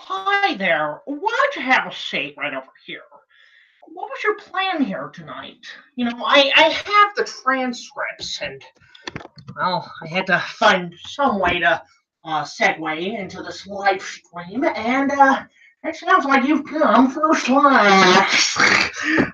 Hi there. Why don't you have a seat right over here? What was your plan here tonight? I have the transcripts, and, well, I had to find some way to segue into this live stream, and it sounds like you've come first class.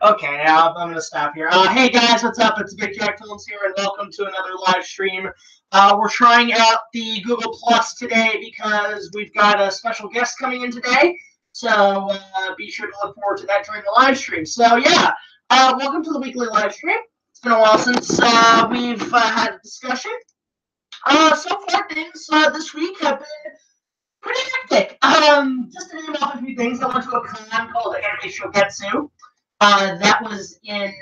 Okay, I'm going to stop here. Hey guys, what's up? It's BigJackFilms here, and welcome to another live stream. We're trying out the Google Plus today because we've got a special guest coming in today. So be sure to look forward to that during the live stream. So yeah, welcome to the weekly live stream. It's been a while since we've had a discussion. So far things this week have been pretty hectic. Just to name off a few things, I went to a con called Anime Shogetsu. That was in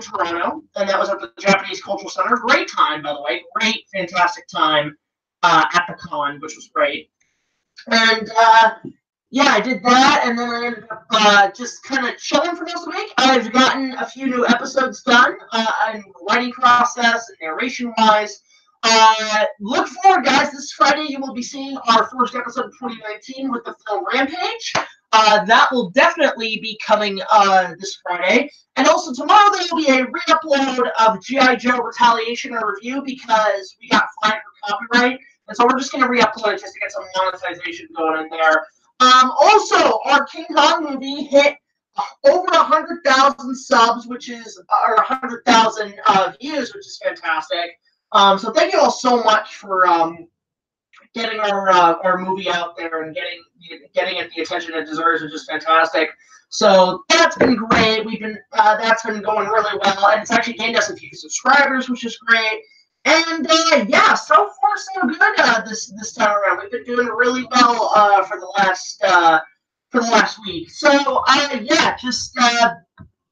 Toronto, and that was at the Japanese Cultural Center. Great time, by the way. Great, fantastic time at the con, which was great. And yeah, I did that, and then I ended up just kind of chilling for most of the week. I've gotten a few new episodes done in writing process and narration-wise. Look forward, guys. This Friday, you will be seeing our first episode of 2019 with the film Rampage. That will definitely be coming this Friday. And also tomorrow, there will be a re-upload of G.I. Joe Retaliation and Review because we got flagged for copyright. And so we're just going to re-upload it just to get some monetization going in there. Also, our King Kong movie hit over 100,000 subs, which is, or 100,000 views, which is fantastic. So thank you all so much for getting our movie out there and getting it the attention it deserves, which is fantastic. So that's been great. That's been going really well, and it's actually gained us a few subscribers, which is great. And yeah, so far so good this time around. We've been doing really well for the last week. So yeah, just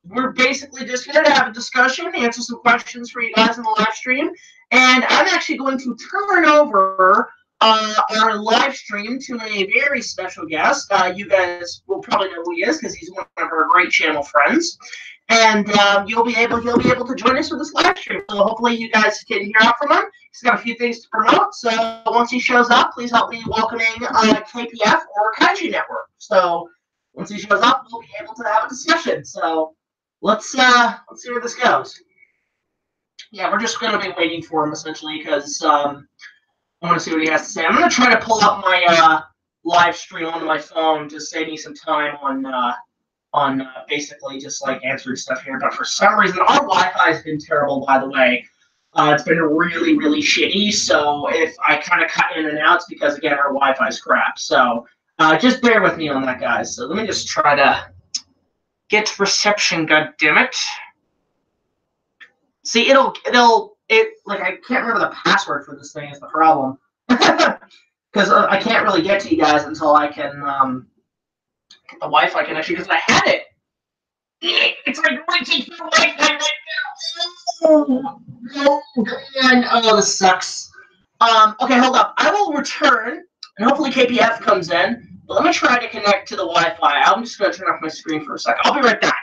we're basically just here to have a discussion, answer some questions for you guys in the live stream. And I'm actually going to turn over our live stream to a very special guest. You guys will probably know who he is because he's one of our great channel friends. And he'll be able to join us for this live stream. So hopefully you guys can hear out from him. He's got a few things to promote. So once he shows up, please help me welcoming KPF or Kaiju Network. So once he shows up, we'll be able to have a discussion. So let's see where this goes. Yeah, we're just going to be waiting for him essentially because I want to see what he has to say. I'm going to try to pull up my live stream on my phone to save me some time on basically just like answering stuff here. But for some reason, our Wi-Fi has been terrible, by the way. It's been really, really shitty. So if I kind of cut in and out, it's because, again, our Wi-Fi is crap. So just bear with me on that, guys. So let me just try to get reception, goddammit. See, like, I can't remember the password for this thing is the problem. Because I can't really get to you guys until I can get the Wi-Fi connection, because I had it. It's like reaching for Wi-Fi right now. Oh, man. Oh, this sucks. Okay, hold up. I will return, and hopefully KPF comes in. But let me try to connect to the Wi-Fi. I'm just going to turn off my screen for a second. I'll be right back.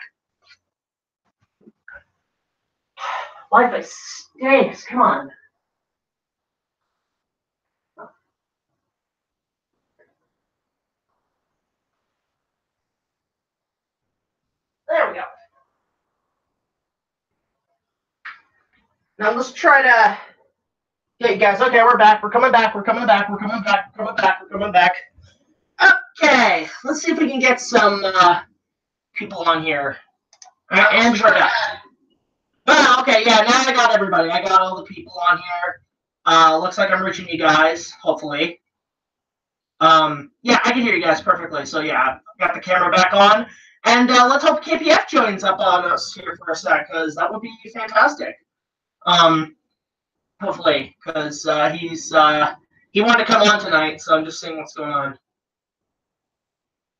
Wi-Fi stinks. Come on. There we go. Now let's try to. Okay, guys. Okay, we're back. We're coming back. We're coming back. We're coming back. We're coming back. We're coming back. Okay, let's see if we can get some people on here. And we're back. Oh, okay, yeah, now I got everybody. I got all the people on here. Looks like I'm reaching you guys, hopefully. Yeah, I can hear you guys perfectly. So, yeah, I've got the camera back on. And let's hope KPF joins up on us here for a sec, because that would be fantastic. Hopefully, because he wanted to come on tonight, so I'm just seeing what's going on.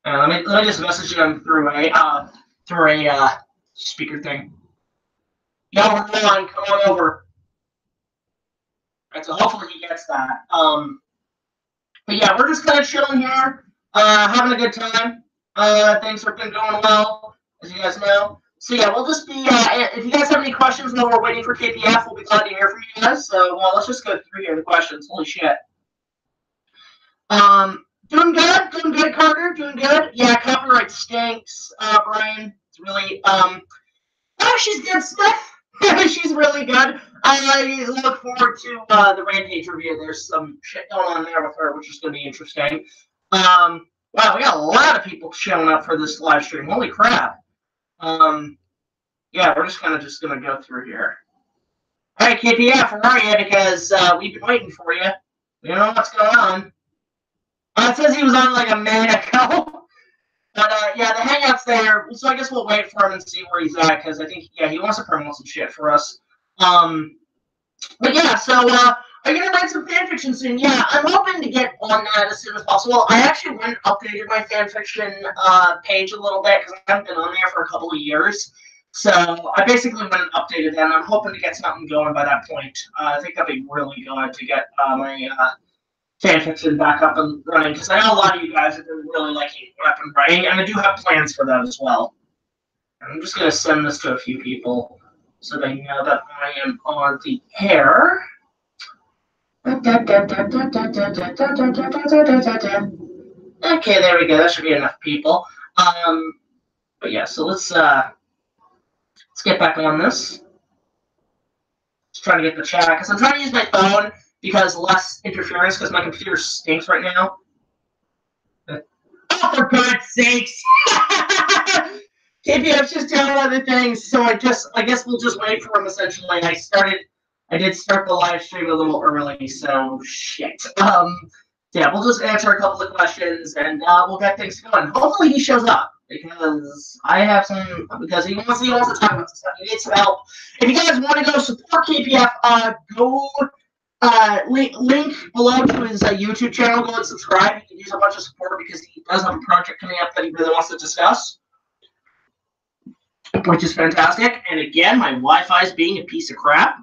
Let me just message him through a speaker thing. Yo, come on over. Right, so hopefully he gets that. But yeah, we're just kind of chilling here, having a good time. Things have been going well, as you guys know. So yeah, we'll just be, if you guys have any questions while we're waiting for KPF, we'll be glad to hear from you guys. So, well, let's just go through here the questions. Holy shit. Doing good, Carter. Doing good. Yeah, copyright stinks, Brian. It's really, oh, she's good, Smith. She's really good. I look forward to the Rampage review. There's some shit going on there with her, which is going to be interesting. Wow, we got a lot of people showing up for this live stream. Holy crap. Yeah, we're just gonna go through here. All right, KPF, where are you? Because we've been waiting for you. We don't know what's going on. It says he was on like a minute ago. But yeah, the hangout's there. So I guess we'll wait for him and see where he's at, because I think, yeah, he wants to promote some shit for us. But yeah, so are you gonna write some fanfiction soon? Yeah, I'm hoping to get on that as soon as possible. I actually went and updated my fanfiction page a little bit, because I haven't been on there for a couple of years. So I basically went and updated that, and I'm hoping to get something going by that point. I think that'd be really good to get my fanfiction back up and running, because I know a lot of you guys have been really liking what I've been writing, and I do have plans for that as well. I'm just going to send this to a few people so they know that I am on the air. Okay, there we go. That should be enough people. But yeah, so let's get back on this. Just trying to get the chat, because I'm trying to use my phone because less interference, because my computer stinks right now. Oh, for God's sakes! KPF's just doing other things, so I guess we'll just wait for him. Essentially, I did start the live stream a little early, so shit. Yeah, we'll just answer a couple of questions and we'll get things going. Hopefully, he shows up, because I have some, because he wants to talk about some stuff. He needs some help. If you guys want to go support KPF, go link below to his YouTube channel. Go and subscribe. He can use a bunch of support because he does have a project coming up that he really wants to discuss, which is fantastic. And again, my Wi-Fi is being a piece of crap.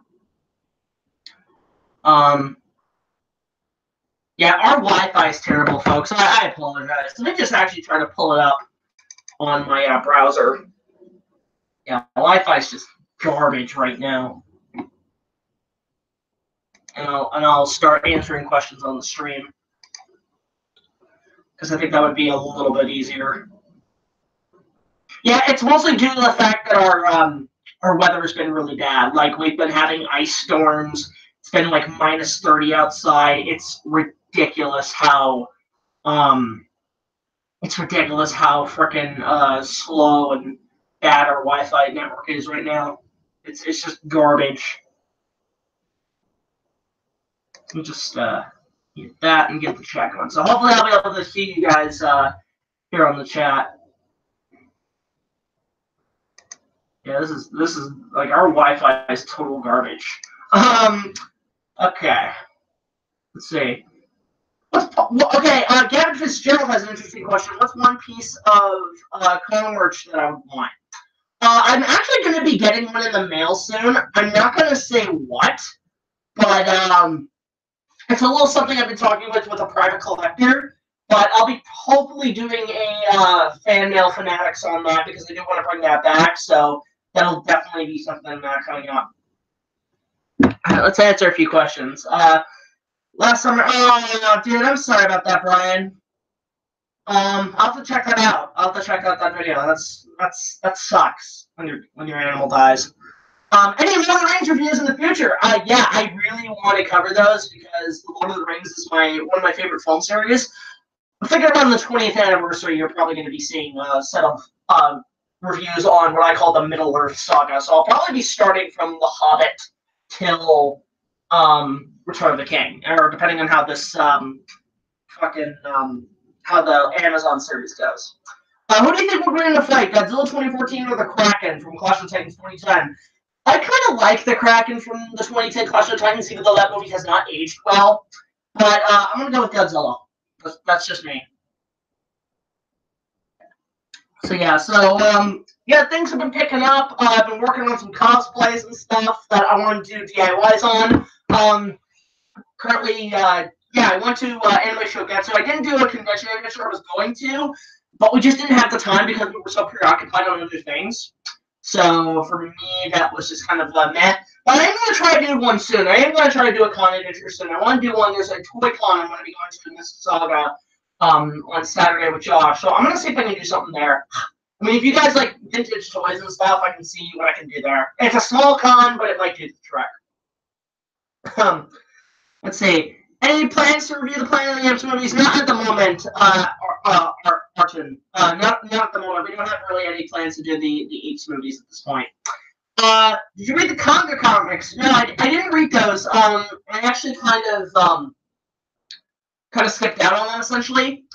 Yeah, our Wi-Fi is terrible, folks. I apologize. Let me just actually try to pull it up on my browser. Yeah, Wi-Fi is just garbage right now. And I'll start answering questions on the stream, because I think that would be a little bit easier. Yeah, it's mostly due to the fact that our weather has been really bad. Like, we've been having ice storms. It's been like -30 outside. It's ridiculous how freaking slow and bad our Wi-Fi network is right now. It's just garbage. Let me just get that and get the chat going. So hopefully I'll be able to see you guys here on the chat. Yeah, this is like, our Wi-Fi is total garbage. Okay. Let's see. Okay, Gavin Fitzgerald has an interesting question. What's one piece of clone merch that I would want? I'm actually going to be getting one in the mail soon. I'm not going to say what, but it's a little something I've been talking with a private collector. But I'll be hopefully doing a fan mail fanatics on that, because I do want to bring that back. So that'll definitely be something coming up. All right, let's answer a few questions. Last summer, oh dude, I'm sorry about that, Brian. I'll have to check that out. I'll have to check out that video. That sucks when your animal dies. Any Lord of the Rings reviews in the future? Yeah, I really want to cover those, because The Lord of the Rings is one of my favorite film series. I figure around the 20th anniversary, you're probably going to be seeing a set of reviews on what I call the Middle Earth saga. So I'll probably be starting from The Hobbit till Return of the King, or depending on how this how the Amazon series goes. Who do you think will win in a fight, Godzilla 2014 or the Kraken from Clash of Titans 2010? I kind of like the Kraken from the 2010 Clash of Titans, even though that movie has not aged well. But I'm going to go with Godzilla. That's just me. So yeah, things have been picking up. I've been working on some cosplays and stuff that I want to do DIYs on. Currently, yeah, I went to Anime Shogetsu. I didn't do a convention anime show I was going to, but we just didn't have the time because we were so preoccupied on other things. So for me, that was just kind of meh. But I am going to try to do one soon. I am going to try to do a con adventure soon. I want to do one. There's a toy con I'm going to be going to in Mississauga on Saturday with Josh. So I'm gonna see if I can do something there. I mean, if you guys like vintage toys and stuff, I can see what I can do there. It's a small con, but it might do the trick. Let's see. Any plans to review the Planet of the Apes movies? Not at the moment, Arton. Not at the moment. We don't have really any plans to do the Apes movies at this point. Did you read the Conga comics? No, I didn't read those. I actually kind of skipped out on them essentially.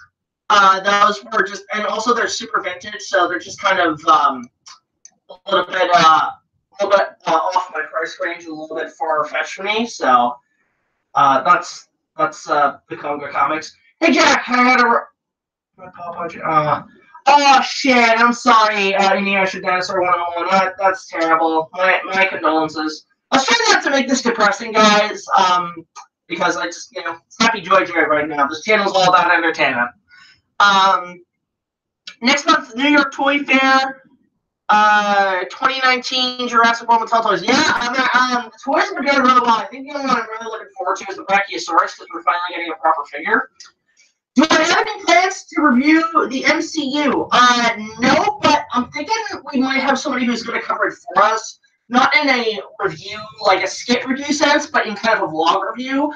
Those were just, and also they're super vintage, so they're just kind of a little bit off my price range, a little bit far-fetched for me. So that's the Conga comics. Hey Jack, I had a oh shit, I'm sorry, Inuyasha Dinosaur 101. That's terrible. My condolences. I was trying not to make this depressing, guys, because I just, it's happy joy right now. This channel's all about entertainment. Next month, New York Toy Fair, 2019 Jurassic World Mattel Toys. Yeah, the toys are doing really well. I think the only one I'm really looking forward to is the Brachiosaurus, because we're finally getting a proper figure. Do I have any plans to review the MCU? No, but I'm thinking we might have somebody who's going to cover it for us. Not in a review, like a skit review sense, but in kind of a vlog review.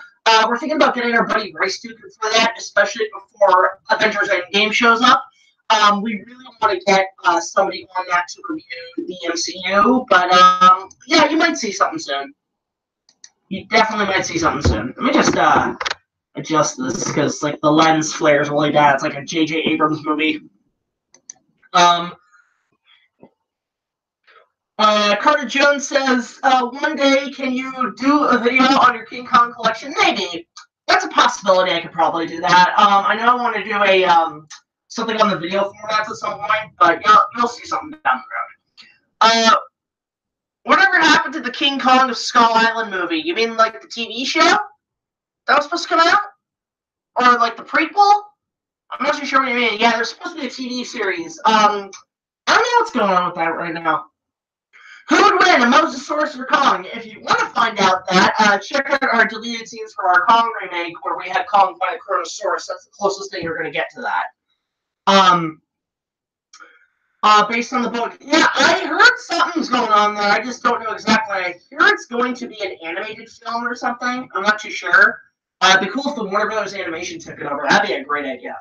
We're thinking about getting our buddy Bryce Duke for that, especially before Avengers Endgame shows up. We really want to get somebody on that to review the MCU, but yeah, you might see something soon. You definitely might see something soon. Let me just adjust this because like the lens flare is really bad. It's like a J.J. Abrams movie. Carter Jones says, one day can you do a video on your King Kong collection? Maybe. That's a possibility. I could probably do that. I know I want to do a something on the video format at some point, but you'll see something down the road. Whatever happened to the King Kong of Skull Island movie? You mean like the TV show that was supposed to come out? Or like the prequel? I'm not too sure what you mean. Yeah, there's supposed to be a TV series. I don't know what's going on with that right now. Who would win, a Mosasaurus or Kong? If you want to find out that, check out our deleted scenes for our Kong remake, where we had Kong fight Chronosaurus. That's the closest thing you're going to get to that. Based on the book. Yeah, I heard something's going on there. I just don't know exactly. I hear it's going to be an animated film or something. I'm not too sure. It'd be cool if the Warner Bros. Animation took it over. That'd be a great idea.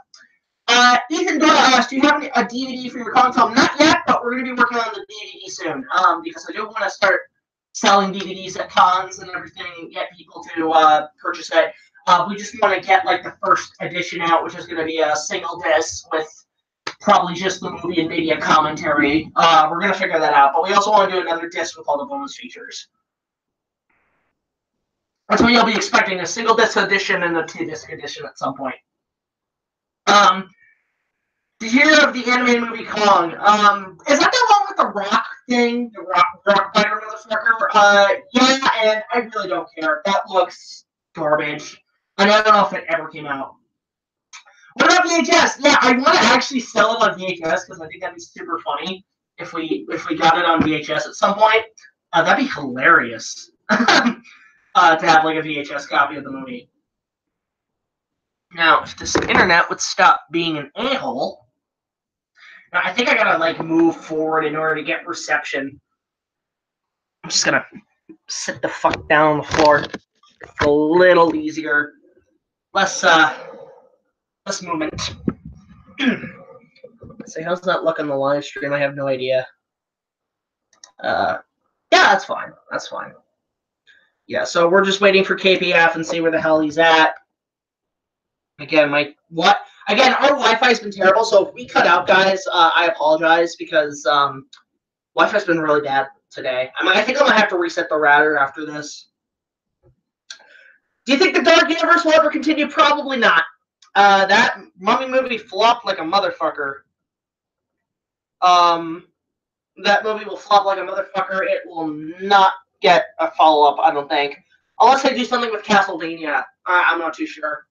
Ethan Doyle asked, do you have a DVD for your Kong film? Not yet, but we're going to be working on the DVD soon. Because I do want to start selling DVDs at cons and everything, get people to purchase it. We just want to get like the first edition out, which is going to be a single disc with probably just the movie and maybe a commentary. We're going to figure that out. But we also want to do another disc with all the bonus features. That's what you'll be expecting, a single disc edition and a 2-disc edition at some point. Did you hear of the animated movie Kong? Is that the one with the rock thing? The rock biter motherfucker? Yeah, and I really don't care. That looks garbage. And I don't know if it ever came out. What about VHS? Yeah, I want to actually sell it on VHS because I think that'd be super funny if we got it on VHS at some point. That'd be hilarious to have like a VHS copy of the movie. Now, if this internet would stop being an a-hole. Now, I think I gotta like move forward in order to get reception. I'm just gonna sit the fuck down on the floor. It's a little easier. Less movement. Let's see, how's that look on the live stream? I have no idea. Yeah, that's fine. That's fine. Yeah, so we're just waiting for KPF and see where the hell he's at. Again, Again, our Wi-Fi's been terrible, so if we cut out, guys, I apologize because Wi-Fi's been really bad today. I think I'm going to have to reset the router after this. Do you think the Dark Universe will ever continue? Probably not. That Mummy movie flopped like a motherfucker. That movie will flop like a motherfucker. It will not get a follow-up, I don't think. Unless they do something with Castlevania. I'm not too sure.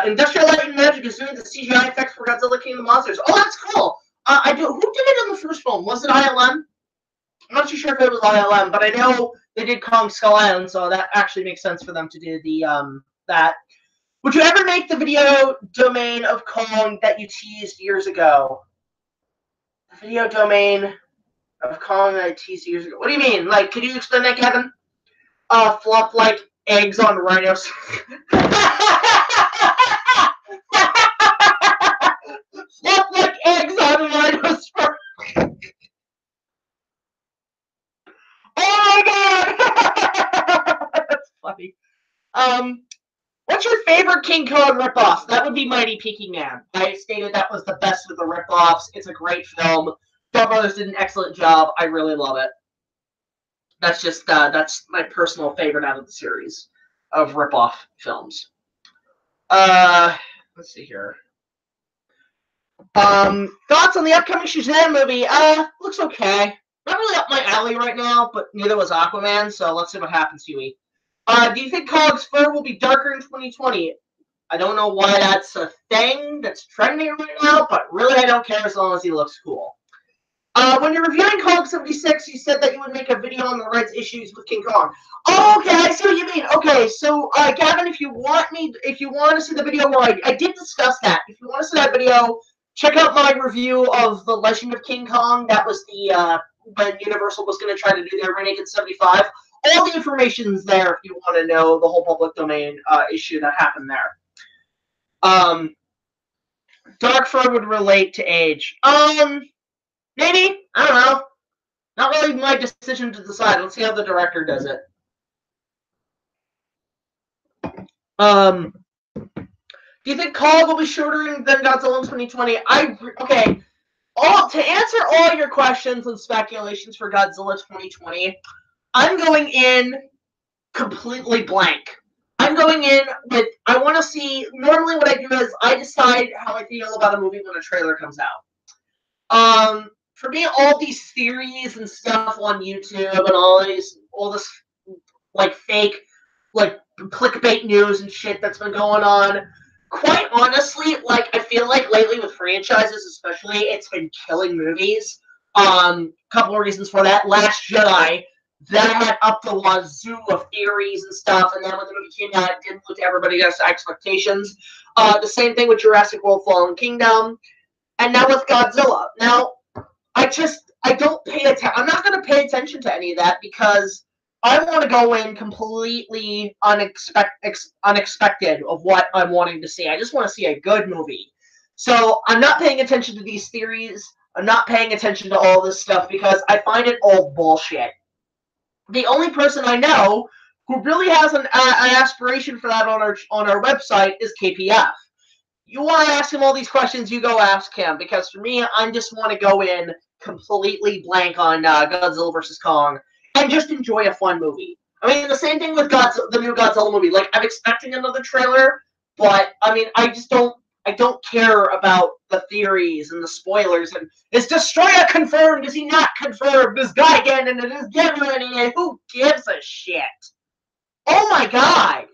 Industrial Light and Magic is doing the CGI effects for Godzilla King of the Monsters. Oh, that's cool. Who did it in the first film? Was it ILM? I'm not too sure if it was ILM, but I know they did Kong Skull Island, so that actually makes sense for them to do the that. Would you ever make the video domain of Kong that you teased years ago? The video domain of Kong that I teased years ago. What do you mean? Like, could you explain that, Kevin? Flop like eggs on rhinos. Flop like eggs on rhinos. Oh my god! That's funny. What's your favorite King Kong ripoff? That would be Mighty Peking Man. I stated that was the best of the ripoffs. It's a great film. Bell Brothers did an excellent job. I really love it. That's just that's my personal favorite out of the series of ripoff films. Let's see here. Thoughts on the upcoming Shazam movie? Looks okay. Not really up my alley right now, but neither was Aquaman, so let's see what happens, Huey. Do you think Kong's fur will be darker in 2020? I don't know why that's a thing that's trending right now, but really I don't care as long as he looks cool. When you're reviewing Kong 76, you said that you would make a video on the rights issues with King Kong. Oh, okay, I see what you mean. Okay, so Gavin, if you want to see the video where I did discuss that, if you want to see that video, check out my review of The Legend of King Kong. That was the when Universal was going to try to do their remake in 75. All the information's there if you want to know the whole public domain issue that happened there. Dark fur would relate to age. Maybe. I don't know. Not really my decision to decide. Let's see how the director does it. Do you think Kong will be shorter than Godzilla in 2020? Okay. To answer all your questions and speculations for Godzilla 2020, I'm going in completely blank. I'm going in with, I want to see, normally what I do is I decide how I feel about a movie when a trailer comes out. For me, all these theories and stuff on YouTube and all this like fake, like clickbait news and shit that's been going on, quite honestly, like I feel like lately with franchises especially, it's been killing movies. Couple of reasons for that. Last Jedi, that had up the wazoo of theories and stuff, and then when the movie came out, it didn't live to everybody's expectations. The same thing with Jurassic World Fallen Kingdom, and now with Godzilla. Now, I don't pay attention. I'm not going to pay attention to any of that because I want to go in completely unexpected of what I'm wanting to see. I just want to see a good movie. So I'm not paying attention to these theories. I'm not paying attention to all this stuff because I find it all bullshit. The only person I know who really has an aspiration for that on our website is KPF. You want to ask him all these questions, you go ask him. Because for me, I just want to go in completely blank on Godzilla vs. Kong and just enjoy a fun movie. I mean, the same thing with the new Godzilla movie. Like, I'm expecting another trailer, but I mean, I don't care about the theories and the spoilers. And is Destroyer confirmed? Is he not confirmed? Is Gigan and it is Gigan? Who gives a shit? Oh my god!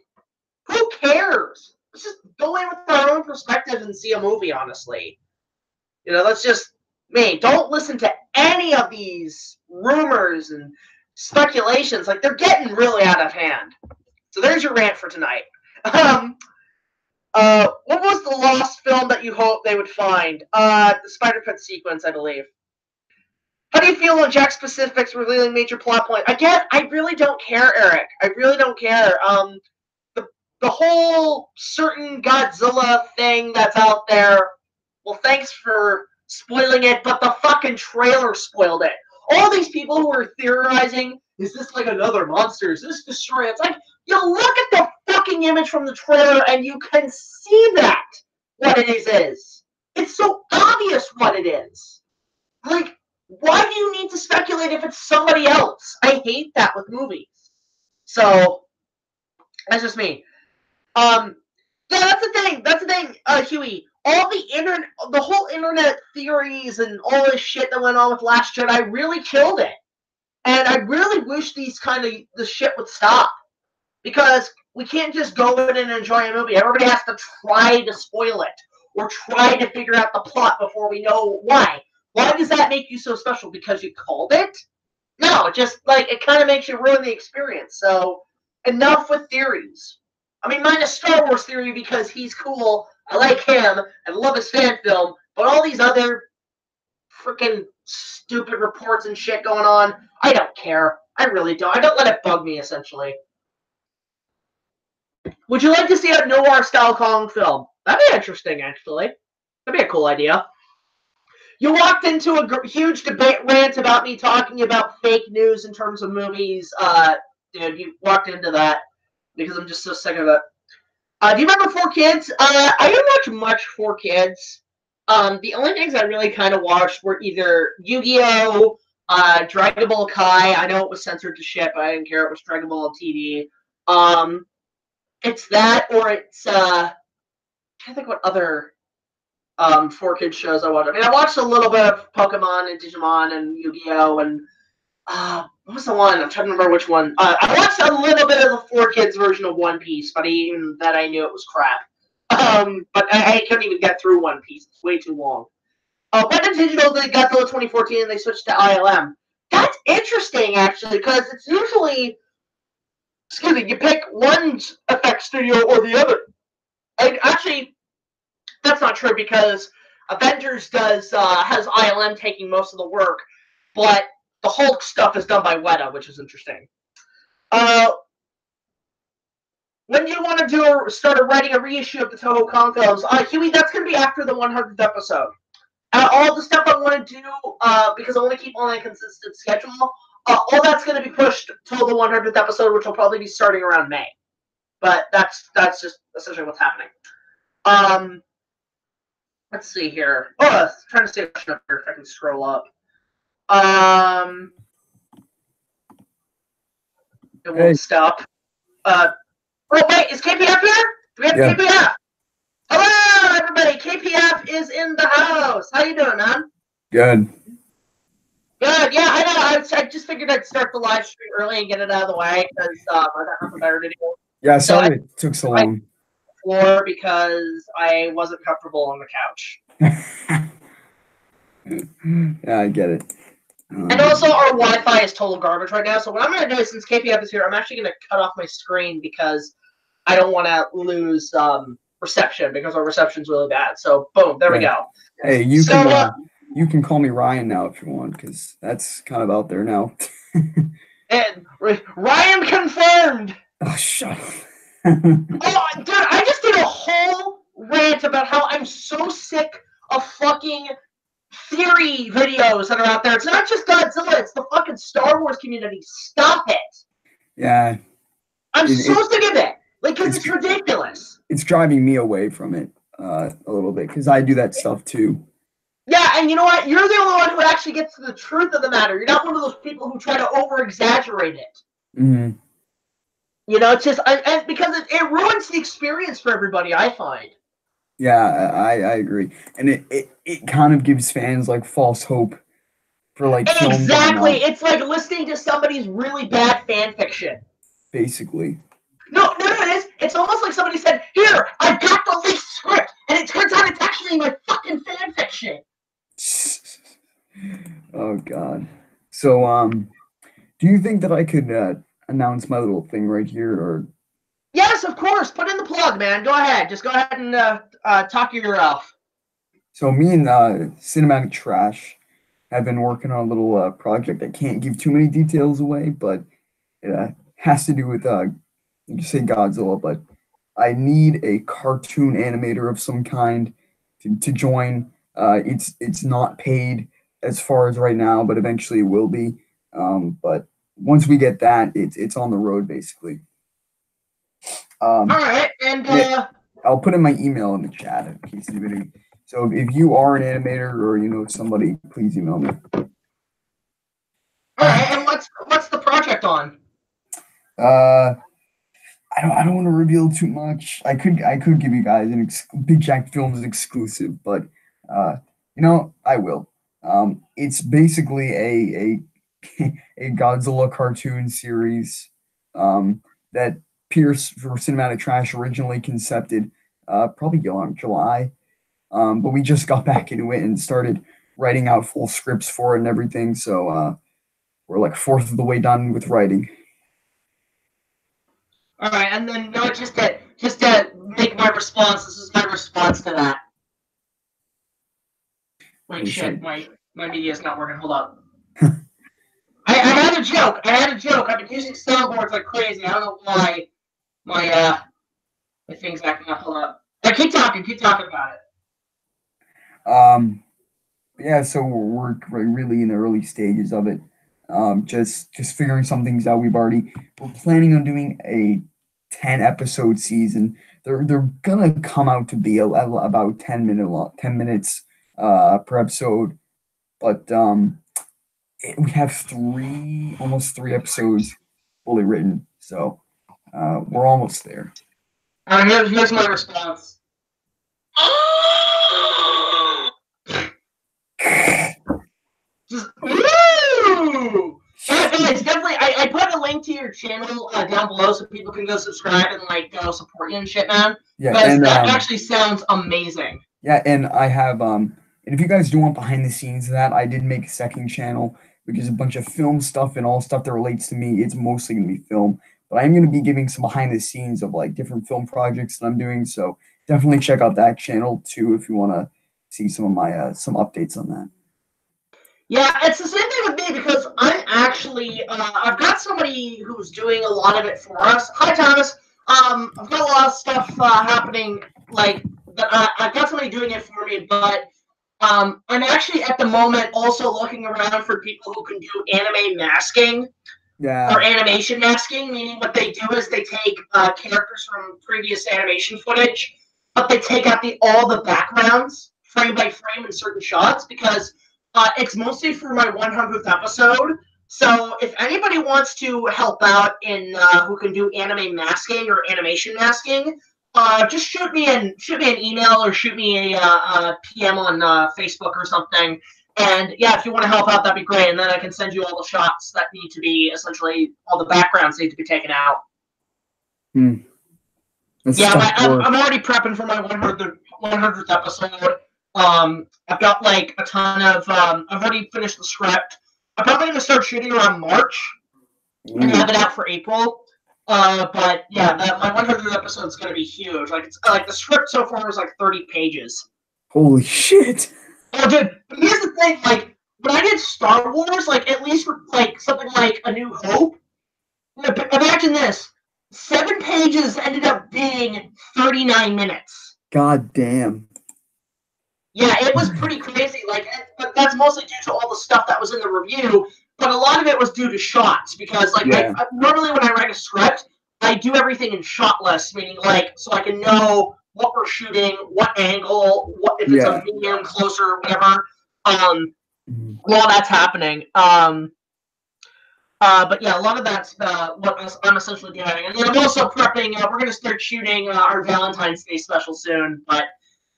Who cares? Let's just go in with our own perspective and see a movie, honestly. You know, that's just me. Don't listen to any of these rumors and speculations. Like, they're getting really out of hand. So there's your rant for tonight. What was the lost film that you hoped they would find? The Spider Pit sequence, I believe. How do you feel on Jack Specifics revealing major plot points? Again, I really don't care, Eric. I really don't care. The whole certain Godzilla thing that's out there, well, thanks for spoiling it, but the fucking trailer spoiled it. All these people who are theorizing, is this like another monster? Is this Destroyer? It's like, you look at the fucking image from the trailer and you can see that what it is. It's so obvious what it is. Like, why do you need to speculate if it's somebody else? I hate that with movies. So, that's just me. Yeah, that's the thing. That's the thing, Huey. All the whole internet theories and all this shit that went on with Last Jedi really killed it. And I really wish the shit would stop. Because we can't just go in and enjoy a movie. Everybody has to try to spoil it. Or try to figure out the plot before we know why. Why does that make you so special? Because you called it? No, it just, like, it kind of makes you ruin the experience. So, enough with theories. I mean, minus Star Wars Theory because he's cool. I like him. I love his fan film. But all these other freaking stupid reports and shit going on, I don't care. I really don't. I don't let it bug me, essentially. Would you like to see a noir-style Kong film? That'd be interesting, actually. That'd be a cool idea. You walked into a huge debate rant about me talking about fake news in terms of movies. Dude, you walked into that because I'm just so sick of it. Do you remember 4Kids? I didn't watch much 4Kids. The only things I really kind of watched were either Yu-Gi-Oh!, Dragon Ball Kai. I know it was censored to shit, but I didn't care. It was Dragon Ball on TV. It's that, or it's I can't think what other 4Kids shows I watched. I mean, I watched a little bit of Pokemon and Digimon and Yu-Gi-Oh! And what was the one? I'm trying to remember which one. I watched a little bit of the 4Kids version of One Piece, but even that I knew it was crap. But I couldn't even get through One Piece. It's way too long. Went to digital, they got Godzilla 2014, and they switched to ILM. That's interesting, actually, because it's usually, excuse me, you pick one effects studio or the other. Actually, that's not true because Avengers has ILM taking most of the work, but the Hulk stuff is done by Weta, which is interesting. When do you want to start writing a reissue of the Toho Kong films? Huey, that's going to be after the 100th episode. All the stuff I want to do, because I want to keep on a consistent schedule, all that's going to be pushed till the 100th episode, which will probably be starting around May. But that's just essentially what's happening. Let's see here. Oh, I'm trying to see if I can scroll up. It won't stop. Oh, wait, is KPF here? Do we have KPF? Hello, everybody. KPF is in the house. How you doing, man? Good. Good. Yeah, I know. I just figured I'd start the live stream early and get it out of the way because I got nothing better to do. Yeah, sorry it took so long. Floor because I wasn't comfortable on the couch. Yeah, I get it. And also, our Wi-Fi is total garbage right now. So what I'm going to do, since KPF is here, I'm actually going to cut off my screen because I don't want to lose reception because our reception's really bad. So boom, there we go. Hey, you can call me Ryan now if you want because that's kind of out there now. And Ryan confirmed. Oh, shut up. Oh, dude, I just did a whole rant about how I'm so sick of fucking theory videos that are out there. It's not just Godzilla, it's the fucking Star Wars community. Stop it. Yeah. I'm so sick of it. Like, because it's ridiculous. It's driving me away from it a little bit because I do that stuff too. Yeah, and you know what? You're the only one who actually gets to the truth of the matter. You're not one of those people who try to over-exaggerate it. Mm-hmm. You know, it's just because it ruins the experience for everybody, I find. Yeah, I agree. And it kind of gives fans like false hope for like exactly. It's like listening to somebody's really bad fan fiction. Basically. No, it is. It's almost like somebody said, "Here, I've got the leaked script," and it turns out it's actually my fucking fan fiction. Oh God. So do you think that I could announce my little thing right here, or? Yes, of course. Put in the plug, man. Go ahead. Just go ahead and talk your ear off. So me and Cinematic Trash have been working on a little project. I can't give too many details away, but it has to do with you say Godzilla, but I need a cartoon animator of some kind to join. It's not paid as far as right now, but eventually it will be. But once we get that, it's on the road basically. All right, and I'll put in my email in the chat in case anybody. So if you are an animator or you know somebody, please email me. All right, and what's the project on? I don't want to reveal too much. I could give you guys an BigJackFilms exclusive, but you know I will. It's basically a Godzilla cartoon series that Pierce for Cinematic Trash originally concepted probably in July, but we just got back into it and started writing out full scripts for it and everything. So we're like fourth of the way done with writing. All right, and then just just to make my response. This is my response to that. Wait, shit, my media's not working. Hold up. I had a joke. I've been using soundboards like crazy. I don't know why my thing's acting up. Hold up. Keep talking about it. Yeah, so we're really in the early stages of it. Just figuring some things out. We're planning on doing a 10-episode season. They're gonna come out to be about 10 minutes per episode, but we have almost three episodes fully written, so we're almost there. Here's my response. Just, woo! Guys, definitely, I put a link to your channel down below so people can go subscribe and like go support you and shit, man. Yeah, because and that actually sounds amazing. Yeah, and I have and if you guys do want behind the scenes of that, I did make a second channel, which is a bunch of film stuff and all stuff that relates to me. It's mostly gonna be film, but I'm gonna be giving some behind the scenes of like different film projects that I'm doing. So definitely check out that channel too if you want to see some of my some updates on that. Yeah, it's the same thing with me because I'm actually I've got somebody who's doing a lot of it for us. Hi, Thomas. I've got a lot of stuff happening like that. I've got somebody doing it for me, but I'm actually at the moment also looking around for people who can do anime masking. Yeah. Or animation masking, meaning what they do is they take characters from previous animation footage, but they take out all the backgrounds frame by frame in certain shots because it's mostly for my 100th episode. So if anybody wants to help out in who can do anime masking or animation masking, just shoot me an email or shoot me a PM on Facebook or something. And yeah, if you want to help out, that'd be great. And then I can send you all the shots that need to be essentially all the backgrounds need to be taken out. Yeah, I'm already prepping for my 100th episode. I've got like a ton of. I've already finished the script. I'm probably gonna start shooting around March and have it out for April. But yeah, my 100th episode is gonna be huge. Like it's like the script so far is like 30 pages. Holy shit! Oh, dude, but here's the thing, like, when I did Star Wars, like, at least for, like, something like A New Hope, imagine this, 7 pages ended up being 39 minutes. God damn. Yeah, it was pretty crazy, like, but that's mostly due to all the stuff that was in the review, but a lot of it was due to shots, because, like, normally when I write a script, I do everything in shot lists, meaning, like, so I can know what we're shooting, what angle, what if it's a medium, closer, whatever. While that's happening. But yeah, a lot of that's what I'm essentially doing. And then I'm also prepping. We're going to start shooting our Valentine's Day special soon, but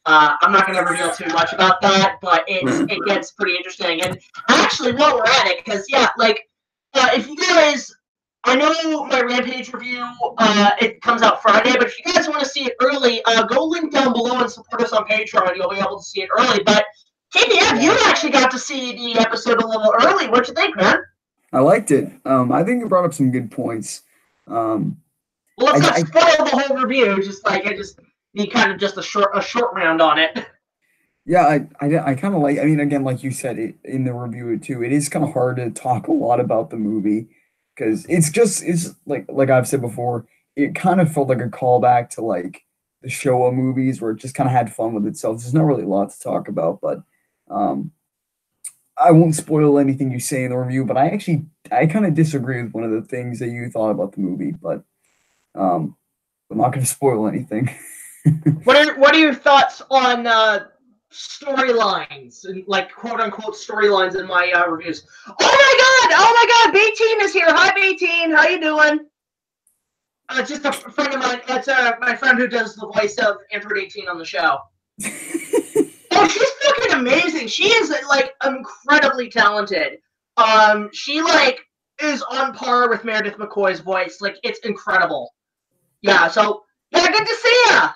I'm not going to reveal too much about that. But it gets pretty interesting. And actually, while we're at it, because yeah, like if you guys. I know my Rampage review, it comes out Friday, but if you guys want to see it early, go link down below and support us on Patreon. You'll be able to see it early. But, KPF, you actually got to see the episode a little early. What'd you think, man? I liked it. I think you brought up some good points. Well, let's not spoil the whole review. Just like, I just need kind of just a short round on it. Yeah, I kind of like, I mean, again, like you said in the review, too, it is kind of hard to talk a lot about the movie. Because it's like I've said before, it kind of felt like a callback to like the Showa movies where it just kind of had fun with itself. There's not really a lot to talk about, but I won't spoil anything you say in the review. But I kind of disagree with one of the things that you thought about the movie, but I'm not going to spoil anything. What are your thoughts on storylines and like quote unquote storylines in my reviews? Oh my god, B-Team is here. Hi B-Team, how you doing? Just a friend of mine. That's my friend who does the voice of Android 18 on the show. Oh, she's fucking amazing. She is like incredibly talented. She like is on par with Meredith McCoy's voice. Like it's incredible. Yeah, so yeah, good to see ya.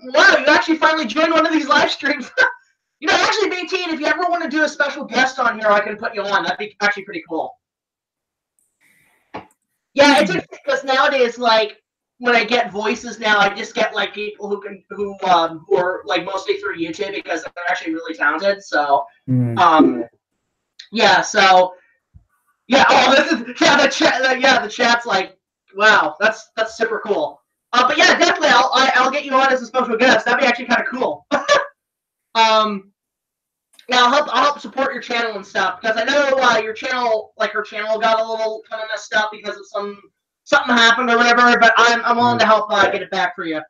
Wow, you actually finally joined one of these live streams. You know, actually, B-Team, if you ever want to do a special guest on here, I can put you on. That'd be actually pretty cool. Yeah, it's because nowadays, like, when I get voices now, I just get like people who are like mostly through YouTube because they're actually really talented. So yeah, so yeah, this is the chat's like, wow, that's super cool. But yeah, definitely I'll get you on as a special guest. That'd be actually kind of cool. Yeah, I'll help support your channel and stuff because I know your channel, like her channel, got a little kind of messed up because of something happened or whatever. But I'm willing to help get it back for you.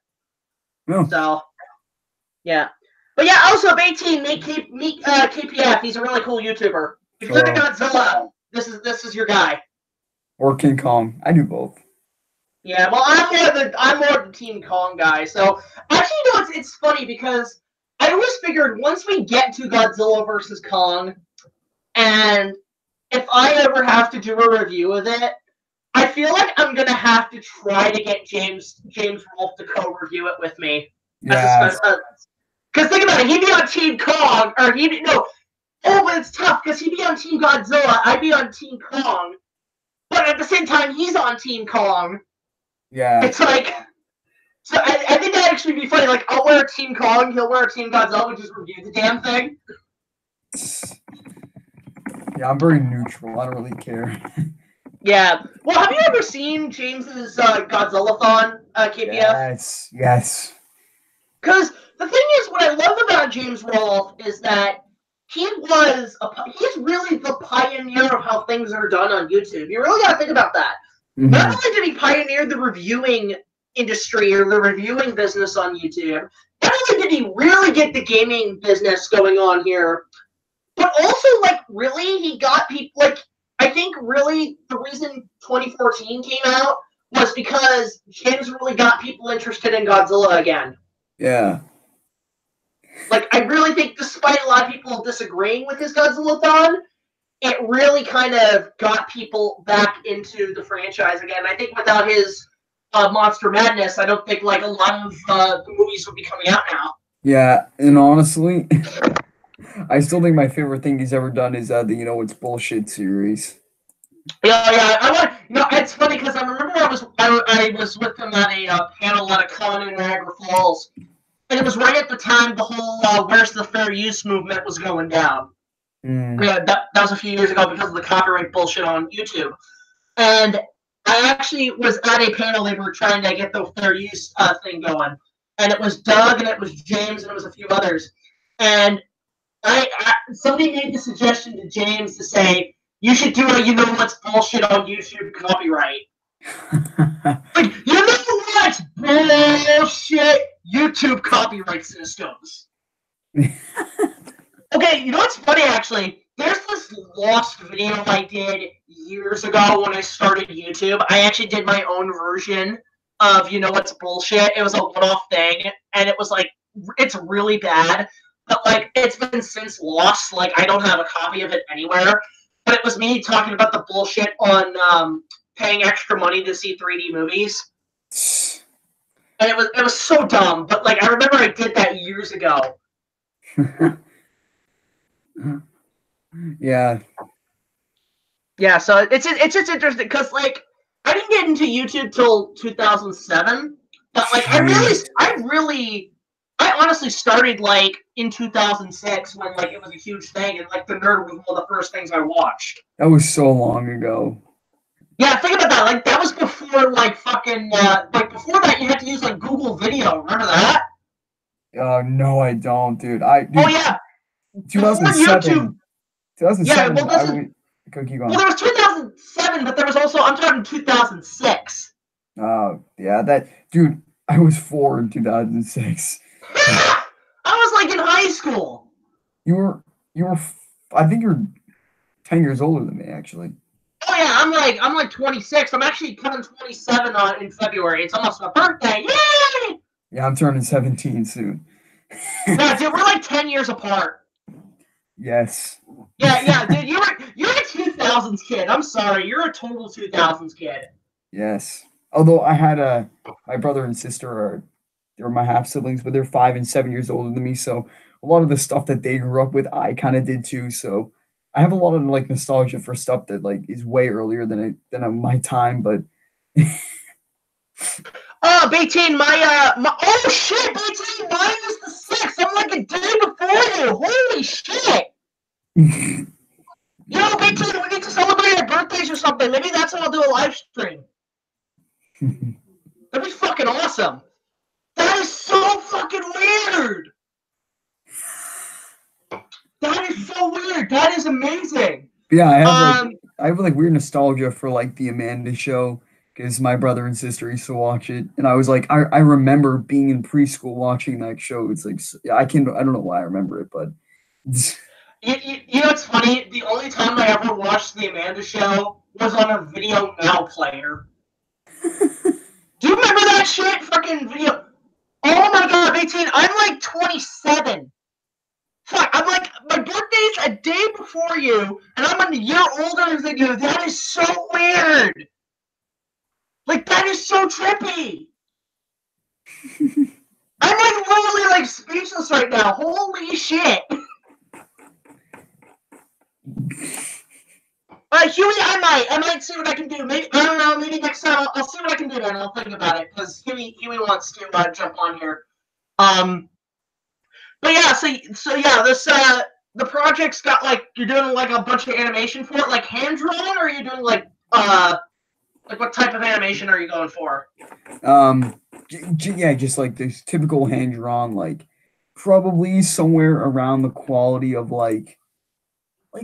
Yeah. So yeah, but yeah, also Bay-Team, meet KPF. He's a really cool YouTuber. If you're into Godzilla, this is your guy. Or King Kong. I do both. Yeah, well, I'm more of the Team Kong guy. So actually, you know, it's funny because I always figured once we get to Godzilla versus Kong, and if I ever have to do a review of it, I feel like I'm gonna have to try to get James Wolfe to co-review it with me. Yeah. Because think about it, he'd be on Team Kong, or but it's tough because he'd be on Team Godzilla, I'd be on Team Kong, but at the same time, he's on Team Kong. Yeah. It's like. So I think that'd actually be funny. Like, I'll wear a Team Kong, he'll wear a Team Godzilla, and just review the damn thing. Yeah, I'm very neutral. I don't really care. Yeah. Well, have you ever seen James's Godzilla-thon, KPF? Yes. Because the thing is, what I love about James Rolfe is that he's really the pioneer of how things are done on YouTube. You really got to think about that. Mm-hmm. Not only did he pioneer the reviewing industry or the reviewing business on YouTube, not only did he really get the gaming business going on here, but also, like, really, he got people, like, I think really the reason 2014 came out was because James really got people interested in Godzilla again. Yeah. Like, I really think despite a lot of people disagreeing with his Godzilla-thon, it really kind of got people back into the franchise again. I think without his Monster Madness, I don't think like a lot of the movies would be coming out now. Yeah, and honestly, I still think my favorite thing he's ever done is the It's Bullshit series. Yeah. It's funny because I remember I was with him at a panel at a con in Niagara Falls, and it was right at the time the whole "Where's the Fair Use" movement was going down. Yeah, that was a few years ago because of the copyright bullshit on YouTube, and I actually was at a panel. They were trying to get the fair use thing going, and it was Doug, and it was James, and it was a few others. And somebody made the suggestion to James to say, "You should do what's bullshit on YouTube copyright." Like, what's bullshit YouTube copyright systems? Okay, what's funny actually? There's this lost video I did years ago when I started YouTube. I actually did my own version of what's bullshit. It was a one-off thing, and it was like, it's really bad, but like it's been since lost. Like I don't have a copy of it anywhere. But it was me talking about the bullshit on paying extra money to see 3D movies, and it was so dumb. But like I remember I did that years ago. Yeah. Yeah, so it's just interesting because like I didn't get into YouTube till 2007, but like I honestly started like in 2006 when like it was a huge thing and like The Nerd was one of the first things I watched. That was so long ago. Yeah, think about that. Like that was before like fucking like before that you had to use like Google Video. Remember that? No, I don't, dude. Oh yeah. 2007. 2007. Yeah, well, well, there was 2007, but there was also, I'm talking 2006. Oh, yeah, dude, I was 4 in 2006. I was like in high school. You were, I think you're 10 years older than me, actually. Oh yeah, I'm like 26. I'm actually turning 27 in February. It's almost my birthday. Yay! Yeah, I'm turning 17 soon. Yeah, dude, we're like 10 years apart. Yes. Yeah, dude, you're a 2000s kid. I'm sorry, you're a total 2000s kid. Yes. Although I had my brother and sister they're my half siblings, but they're 5 and 7 years older than me. So a lot of the stuff that they grew up with, I kind of did too. So I have a lot of like nostalgia for stuff that like is way earlier than my time. But Oh, B-Teen, oh shit, B-Teen, mine was the 6th. I'm like a day before you. Holy shit. Yo, B-Teen, we need to celebrate our birthdays or something. Maybe that's when I'll do a live stream. That'd be fucking awesome. That is so fucking weird. That is so weird. That is amazing. Yeah, I have like weird nostalgia for like the Amanda Show because my brother and sister used to watch it, and I was like, I remember being in preschool watching that show. It's like I don't know why I remember it, but you know what's funny? The only time I ever watched the Amanda Show was on a Video Now player. Do you remember that shit? Fucking video. Oh my god, 18. I'm like 27. Fuck, I'm like, my birthday's a day before you, and I'm a year older than you. That is so weird. Like, that is so trippy. I'm like literally like speechless right now. Holy shit. Huey, I might see what I can do. Maybe, I don't know, maybe next time I'll see what I can do and I'll think about it, because Huey wants to jump on here. But yeah, so yeah, this the project's got like, you're doing like a bunch of animation for it, like hand drawn, or are you doing like what type of animation are you going for? Yeah, just like this typical hand drawn, like probably somewhere around the quality of like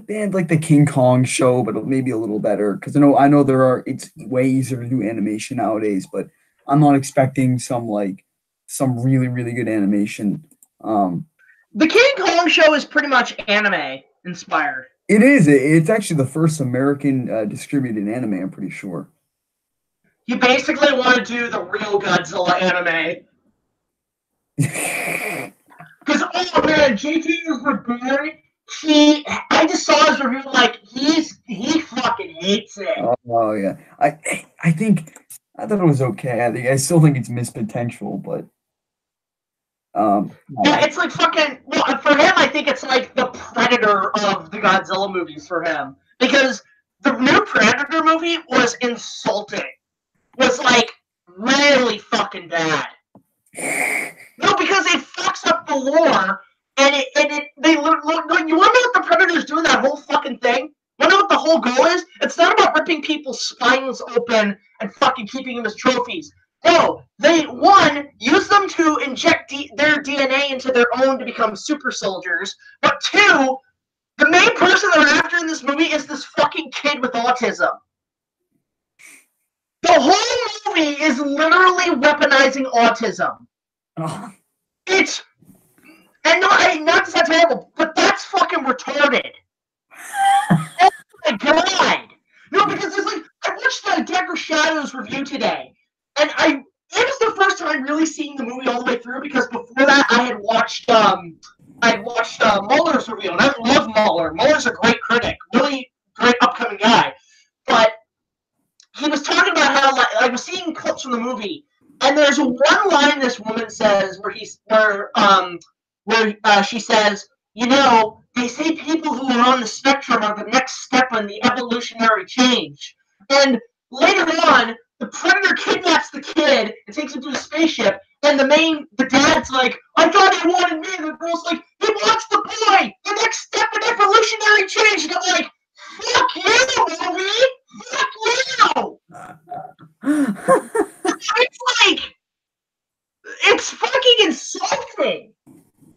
they had like the King Kong show, but maybe a little better, because I know it's way easier to do animation nowadays, but I'm not expecting some really, really good animation. The King Kong show is pretty much anime inspired. It is. It's actually the first American distributed anime, I'm pretty sure. You basically want to do the real Godzilla anime. Because, oh man, JT is reborn. I just saw his review, like, he fucking hates it. Oh yeah. I thought it was okay. I still think it's missed potential, but yeah, it's like fucking, well, for him, I think it's like the Predator of the Godzilla movies for him. Because the new Predator movie was insulting. Was like really fucking bad. No, because it fucks up the lore, and they look. You want to know what the Predator's doing? That whole fucking thing. You know what the whole goal is? It's not about ripping people's spines open and fucking keeping them as trophies. No, they use them to inject their DNA into their own to become super soldiers. But 2, the main person they're after in this movie is this fucking kid with autism. The whole movie is literally weaponizing autism. Oh. It's, and not to sound terrible, but that's fucking retarded. Oh my god! No, because it's like, I watched the Dagger Shadows review today, and it was the first time really seeing the movie all the way through, because before that I had watched Muller's review, and I love Muller. Muller's a great critic, really great upcoming guy, but he was talking about how, like, I was seeing clips from the movie, and there's one line this woman says where she says, you know, they say people who are on the spectrum are the next step in the evolutionary change. And later on, the Predator kidnaps the kid and takes him to a spaceship, and the dad's like, I thought he wanted me, and the girl's like, he wants the boy! The next step in evolutionary change! And I'm like, fuck you, movie! Fuck you! It's like, it's fucking insulting.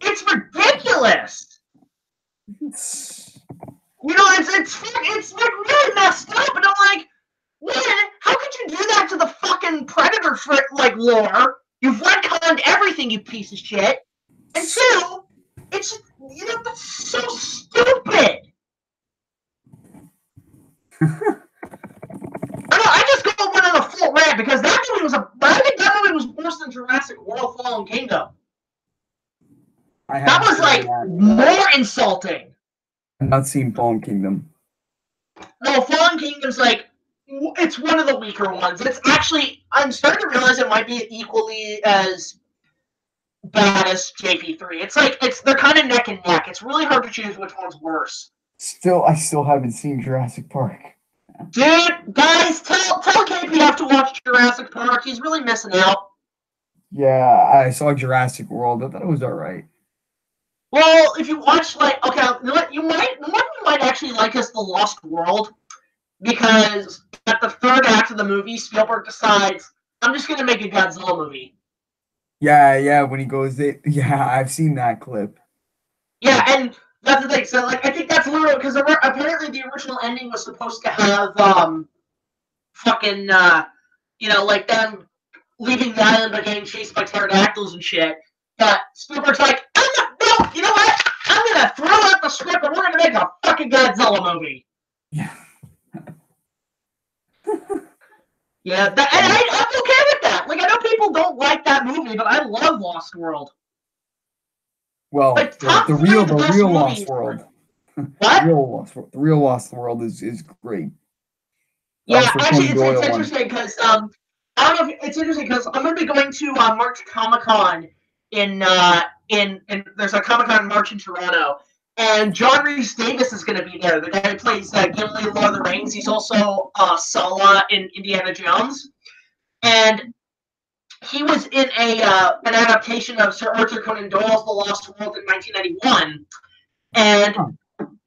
It's ridiculous. You know, it's like really messed up, and I'm like, man, how could you do that to the fucking Predator like lore? You've retconned everything, you piece of shit. And 2, it's, you know, that's so stupid. I just went on a full rant because I think that movie was worse than Jurassic World Fallen Kingdom. That was like more insulting. I've not seen Fallen Kingdom. No, Fallen Kingdom's like, it's one of the weaker ones. It's actually, I'm starting to realize it might be equally as bad as JP3. It's like, they're kind of neck and neck. It's really hard to choose which one's worse. I still haven't seen Jurassic Park. Dude, guys, tell KP to watch Jurassic Park. He's really missing out. Yeah, I saw Jurassic World. I thought it was all right. Well, if you watch like okay, you know what you might actually like is The Lost World because at the third act of the movie, Spielberg decides I'm just gonna make a Godzilla movie. Yeah, yeah. When he goes, yeah, I've seen that clip. Yeah, and that's the thing. So like I think that's literally because apparently the original ending was supposed to have fucking like them leaving the island but getting chased by pterodactyls and shit. But Spielberg's like, no, you know what? I'm gonna throw out the script and we're gonna make a fucking Godzilla movie. Yeah. Yeah, and I'm okay with that. Like I know people don't like that movie, but I love Lost World. Well, Like, the real Lost World. What? The real Lost World is great. Yeah, actually, it's interesting because I don't know if it's interesting because I'm going to be going to March Comic Con in there's a Comic Con in March in Toronto, and John Rhys Davis is going to be there. The guy who plays Gimli in Lord of the Rings. He's also Sala in Indiana Jones, and he was in an adaptation of Sir Arthur Conan Doyle's The Lost World in 1991. And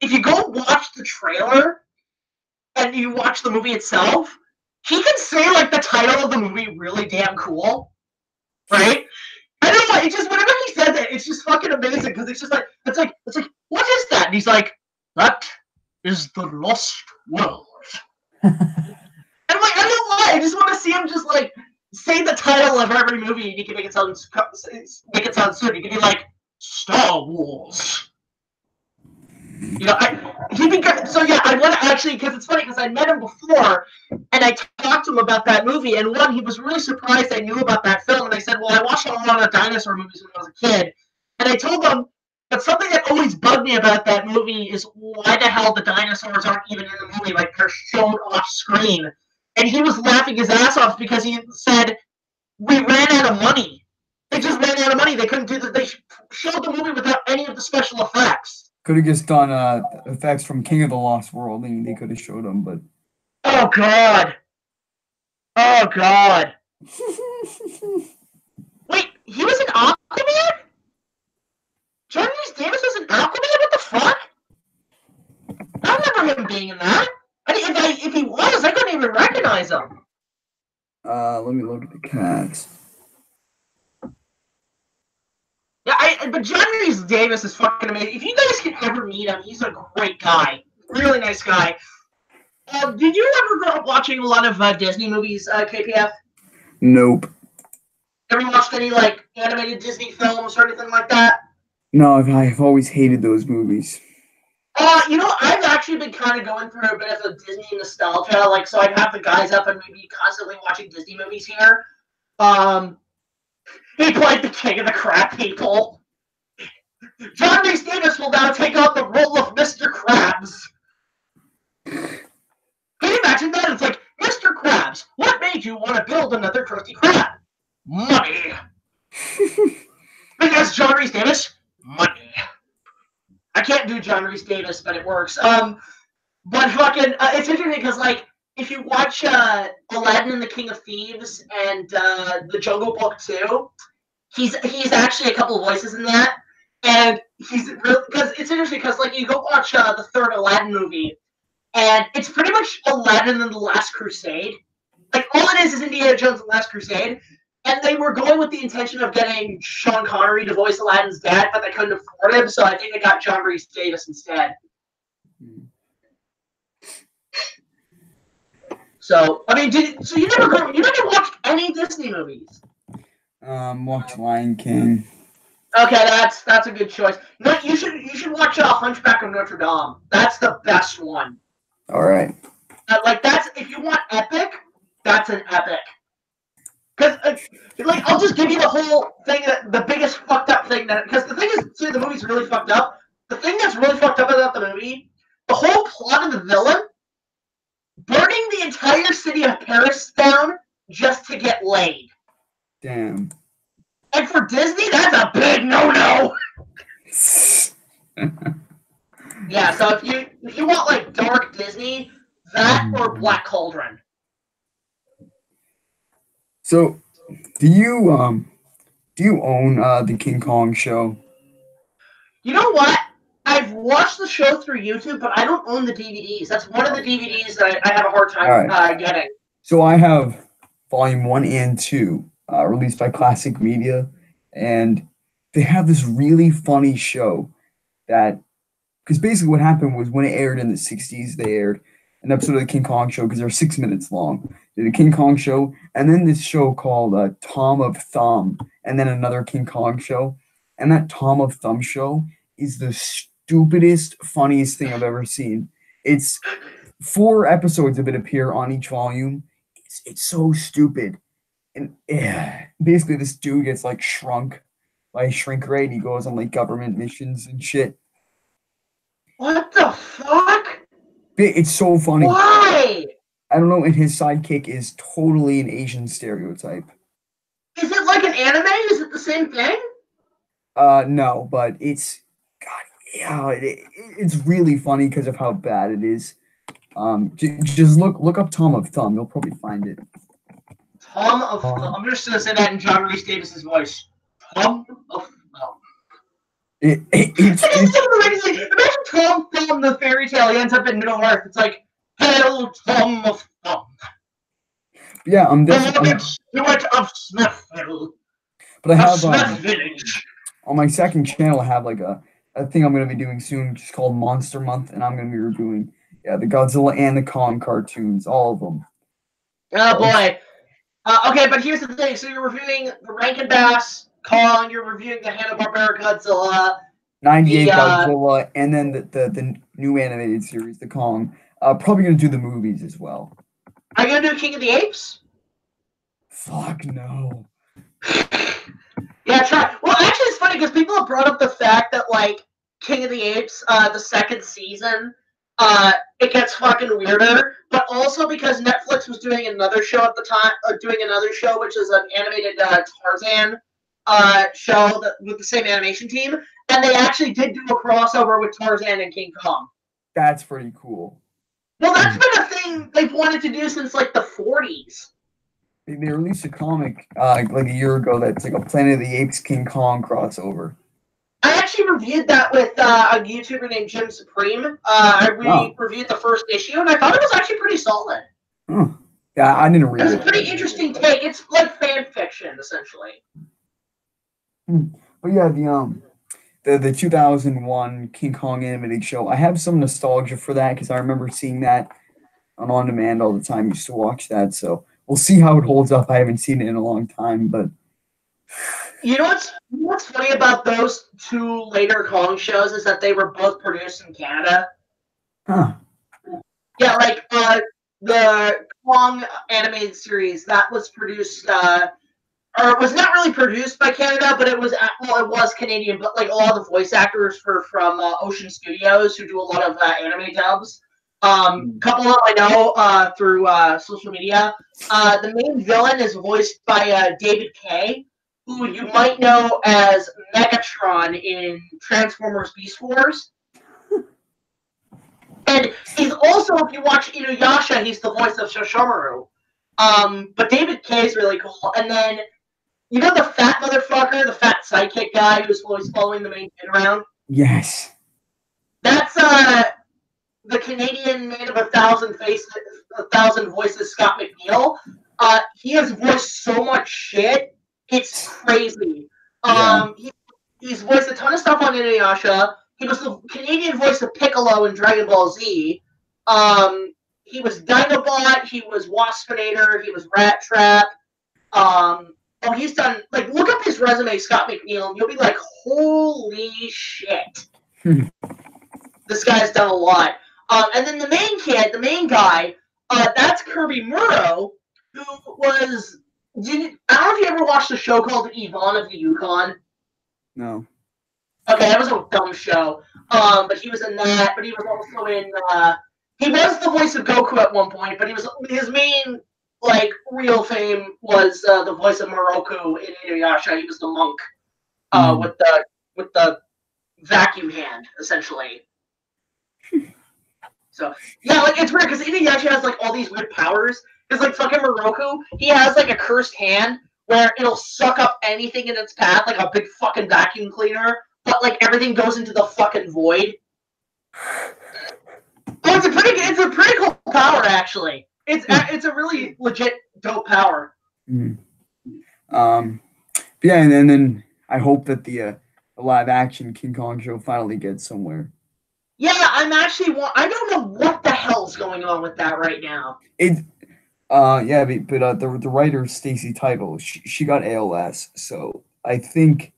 if you go watch the trailer and you watch the movie itself, he can say like the title of the movie really damn cool, right? I don't know. It just whenever he says it, it's just fucking amazing because it's like what is that? And he's like, that is the Lost World. And I'm like, I don't know why. I just want to see him just like say the title of every movie, and you can make it sound good. You can be like Star Wars. You know, he'd be good. So yeah, I want to actually because it's funny because I met him before and I talked to him about that movie. And one, he was really surprised I knew about that film. And I said, well, I watched a lot of dinosaur movies when I was a kid. And I told him that something that always bugged me about that movie is why the hell the dinosaurs aren't even in the movie, like they're shown off screen. And he was laughing his ass off because he said, we ran out of money. They just ran out of money. They couldn't do they showed the movie without any of the special effects. Could have just done effects from King of the Lost World, and they could have showed them, but. Oh God! Oh God! Wait, he was in Aquaman? John Rhys Davis was in Aquaman? What the fuck? I remember him being in that. If he was, I couldn't even recognize him. Let me look at the cats. Yeah, but John Rhys Davis is fucking amazing. If you guys can ever meet him, he's a great guy. Really nice guy. Did you ever grow up watching a lot of Disney movies, KPF? Nope. Ever watched any, like, animated Disney films or anything like that? No, I've always hated those movies. You know, I've actually been kind of going through a bit of a Disney nostalgia. Like, so I'd have the guys up and we'd be constantly watching Disney movies here. He played the king of the crab people. John Rhys Davis will now take on the role of Mr. Krabs. Can you imagine that? It's like, Mr. Krabs, what made you want to build another Krusty Krab? Money. Because John Rhys Davis, money. I can't do John Rhys Davis, but it works. But fucking, it's interesting because, like, if you watch Aladdin and the King of Thieves and The Jungle Book 2, he's actually a couple of voices in that, and he's really because it's interesting because like you go watch the third Aladdin movie, and it's pretty much Aladdin and the Last Crusade. Like all it is Indiana Jones and the Last Crusade, and they were going with the intention of getting Sean Connery to voice Aladdin's dad, but they couldn't afford him, so I think they got John Rhys Davis instead. So I mean, you never watched any Disney movies? Watch Lion King. Okay, that's a good choice. No, you should watch Hunchback of Notre Dame. That's the best one. All right. Like that's if you want epic, that's an epic. Because like I'll just give you the whole thing the biggest fucked up thing because the thing is see the movie's really fucked up. The thing that's really fucked up about the movie, the whole plot of the villain burning the entire city of Paris down just to get laid. Damn. And for Disney, that's a big no-no. Yeah, so if you want like dark Disney, that or Black Cauldron. So, do you Do you own the King Kong show? You know what? I've watched the show through YouTube, but I don't own the DVDs. That's one of the DVDs that I have a hard time getting. So I have Volume 1 and 2, released by Classic Media, and they have this really funny show that, because basically what happened was when it aired in the 60s, they aired an episode of the King Kong show because they're 6 minutes long. They did a King Kong show, and then this show called Tom of Thumb, and then another King Kong show. And that Tom of Thumb show is the stupidest, funniest thing I've ever seen. It's 4 episodes of it appear on each volume. It's so stupid. And basically this dude gets like shrunk by a shrink ray, and he goes on like government missions and shit. What the fuck? It's so funny. Why? I don't know, and his sidekick is totally an Asian stereotype. Is it like an anime? Is it the same thing? No, but it's it's really funny because of how bad it is. Just look up Tom of Thumb. You'll probably find it. Tom of Thumb. I'm just gonna say that in John Rhys Davis's voice. Tom of Thumb. It's Imagine Tom Thumb, the fairy tale. He ends up in Middle Earth. It's like, hail Tom of Thumb. Yeah, I'm definitely. Stewart of Smithville. But I have Smith Village. On my second channel, I have like a thing I'm going to be doing soon, just called Monster Month, and I'm going to be reviewing the Godzilla and the Kong cartoons, all of them. Oh boy. Okay, but here's the thing. So you're reviewing the Rankin Bass Kong. You're reviewing the Hanna-Barbera Godzilla. 98 Godzilla, and then the new animated series, the Kong. Probably going to do the movies as well. Are you going to do King of the Apes? Fuck no. Yeah, try. Well, actually, it's funny because people have brought up the fact that, like, King of the Apes, the second season, it gets fucking weirder, but also because Netflix was doing another show at the time, which is an animated Tarzan show with the same animation team, and they actually did do a crossover with Tarzan and King Kong. That's pretty cool. Well, that's been a thing they've wanted to do since, like, the 40s. They released a comic like a year ago that's like a Planet of the Apes King Kong crossover. I actually reviewed that with a YouTuber named Jim Supreme. I reviewed the first issue, and I thought it was actually pretty solid. Yeah, I didn't read it. It's a pretty interesting take. It's like fan fiction, essentially. But yeah, the 2001 King Kong animated show, I have some nostalgia for that because I remember seeing that on demand all the time. I used to watch that, so we'll see how it holds up. I haven't seen it in a long time, but you know what's funny about those two later Kong shows is that they were both produced in Canada. Huh. Yeah, like the Kong animated series that was produced, or it was not really produced by Canada, but it was Canadian. But like a lot of the voice actors were from Ocean Studios, who do a lot of anime dubs. Couple of I know through social media. The main villain is voiced by David Kay, who you might know as Megatron in Transformers Beast Wars. And he's also, if you watch Inuyasha, he's the voice of Shoshomaru. But David Kay is really cool. And then, you know the fat motherfucker, the fat sidekick guy who's always following the main kid around? yes. That's the Canadian man of 1,000 voices, Scott McNeil. He has voiced so much shit. It's crazy. He's voiced a ton of stuff on Inuyasha. He was the Canadian voice of Piccolo in Dragon Ball Z. He was Dinobot. He was Waspinator. He was Rat Trap. He's done, like, look up his resume, Scott McNeil, and you'll be like, holy shit. This guy's done a lot. And then the main kid, the main guy, that's Kirby Murrow, who was... I don't know if you ever watched a show called Yvonne of the Yukon. No. Okay, that was a dumb show. But he was in that, but he was also in... he was the voice of Goku at one point, but his main, like, real fame was the voice of Moroku in Inuyasha. He was the monk with the vacuum hand, essentially. So, yeah, like, it's weird, because Inuyasha has, like, all these weird powers. Because, like, fucking Moroku, he has, like, a cursed hand where it'll suck up anything in its path like a big fucking vacuum cleaner, but like everything goes into the fucking void. Oh, it's a pretty cool power actually. It's a really legit dope power. Mm. Yeah, and then I hope that the live action King Kong show finally gets somewhere. Yeah, I don't know what the hell's going on with that right now. Yeah, but the writer Stacey Title, she got ALS, so I think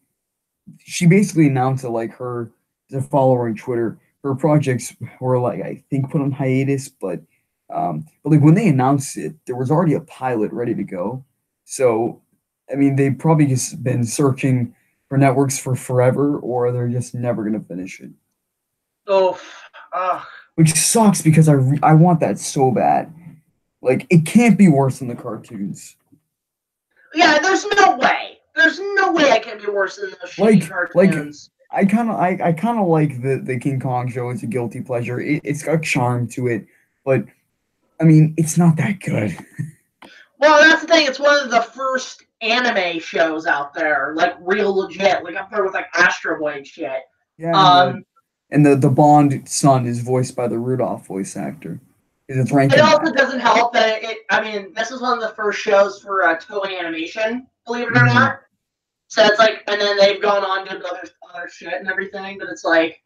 she basically announced that like the follower on Twitter, her projects were like I think put on hiatus, but like when they announced it, there was already a pilot ready to go. So I mean, they've probably just been searching for networks for forever, or they're just never gonna finish it. Oh, which sucks because I want that so bad. Like it can't be worse than the cartoons. Yeah, there's no way. There's no way it can be worse than those shitty cartoons. I kind of like the King Kong show. It's a guilty pleasure. It's got charm to it, but I mean, it's not that good. Well, that's the thing. It's one of the first anime shows out there, like real legit, like up there with like Astro Boy and shit. Yeah. And the Bond son is voiced by the Rudolph voice actor. It's it also doesn't help that I mean, this is one of the first shows for Toei Animation, believe it or not. So it's like, and then they've gone on to other shit and everything, but it's like,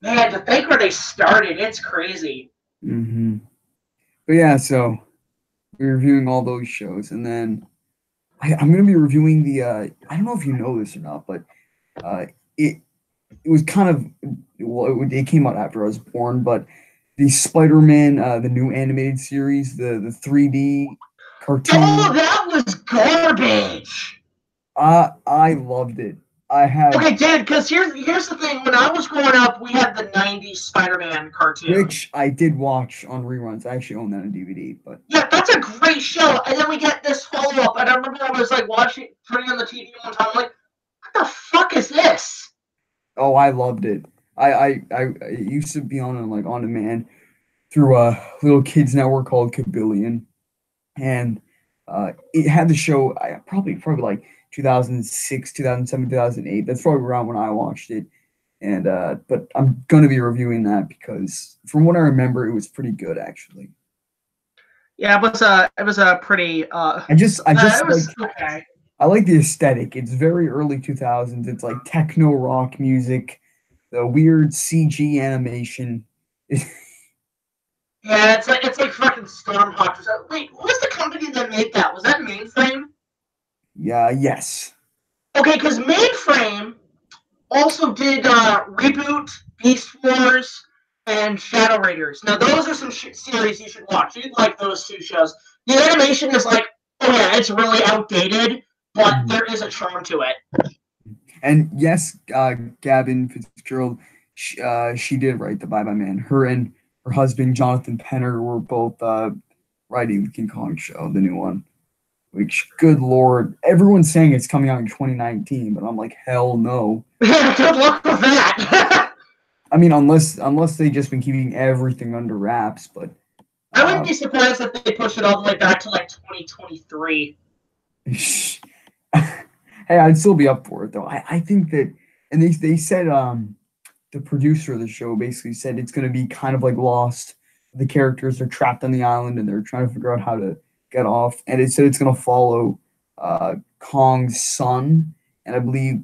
man, to think where they started, it's crazy. Mm-hmm. But yeah, so we're reviewing all those shows, and then I'm going to be reviewing the, I don't know if you know this or not, but it was kind of, well, it came out after I was born, but the Spider-Man, the new animated series, the 3D cartoon. Oh, that was garbage! I loved it. Okay, dude, because here's the thing. When I was growing up, we had the 90s Spider-Man cartoon. Which I did watch on reruns. I actually own that on DVD. But yeah, that's a great show. And then we get this follow-up, and I remember I was like turning on the TV one time, like, what the fuck is this? Oh, I loved it. I used to be on demand through a little kids network called Kabillion, and it had the show probably like 2006, 2007, 2008. That's probably around when I watched it, and but I'm gonna be reviewing that because from what I remember, it was pretty good actually. Yeah, it was a pretty. Okay. I like the aesthetic. It's very early 2000s. It's like techno rock music. The weird CG animation. Yeah, it's like fucking Stormhawk. Wait, what was the company that made that? Was that Mainframe? Yeah. Yes. Okay, because Mainframe also did Reboot, Beast Wars, and Shadow Raiders. Now those are some series you should watch. You'd like those two shows. The animation is like, oh yeah, it's really outdated, but there is a charm to it. And yes, Gavin Fitzgerald, she did write the Bye Bye Man. Her and her husband, Jonathan Penner, were both writing the King Kong show, the new one. Which, good lord, everyone's saying it's coming out in 2019, but I'm like, hell no. Yeah, good luck with that. I mean, unless they've just been keeping everything under wraps, but... I wouldn't be surprised if they push it all the way back to, like, 2023. Hey, I'd still be up for it though. I think that, and they said the producer of the show basically said it's going to be kind of like Lost. The characters are trapped on the island and they're trying to figure out how to get off. And it said it's going to follow Kong's son, and I believe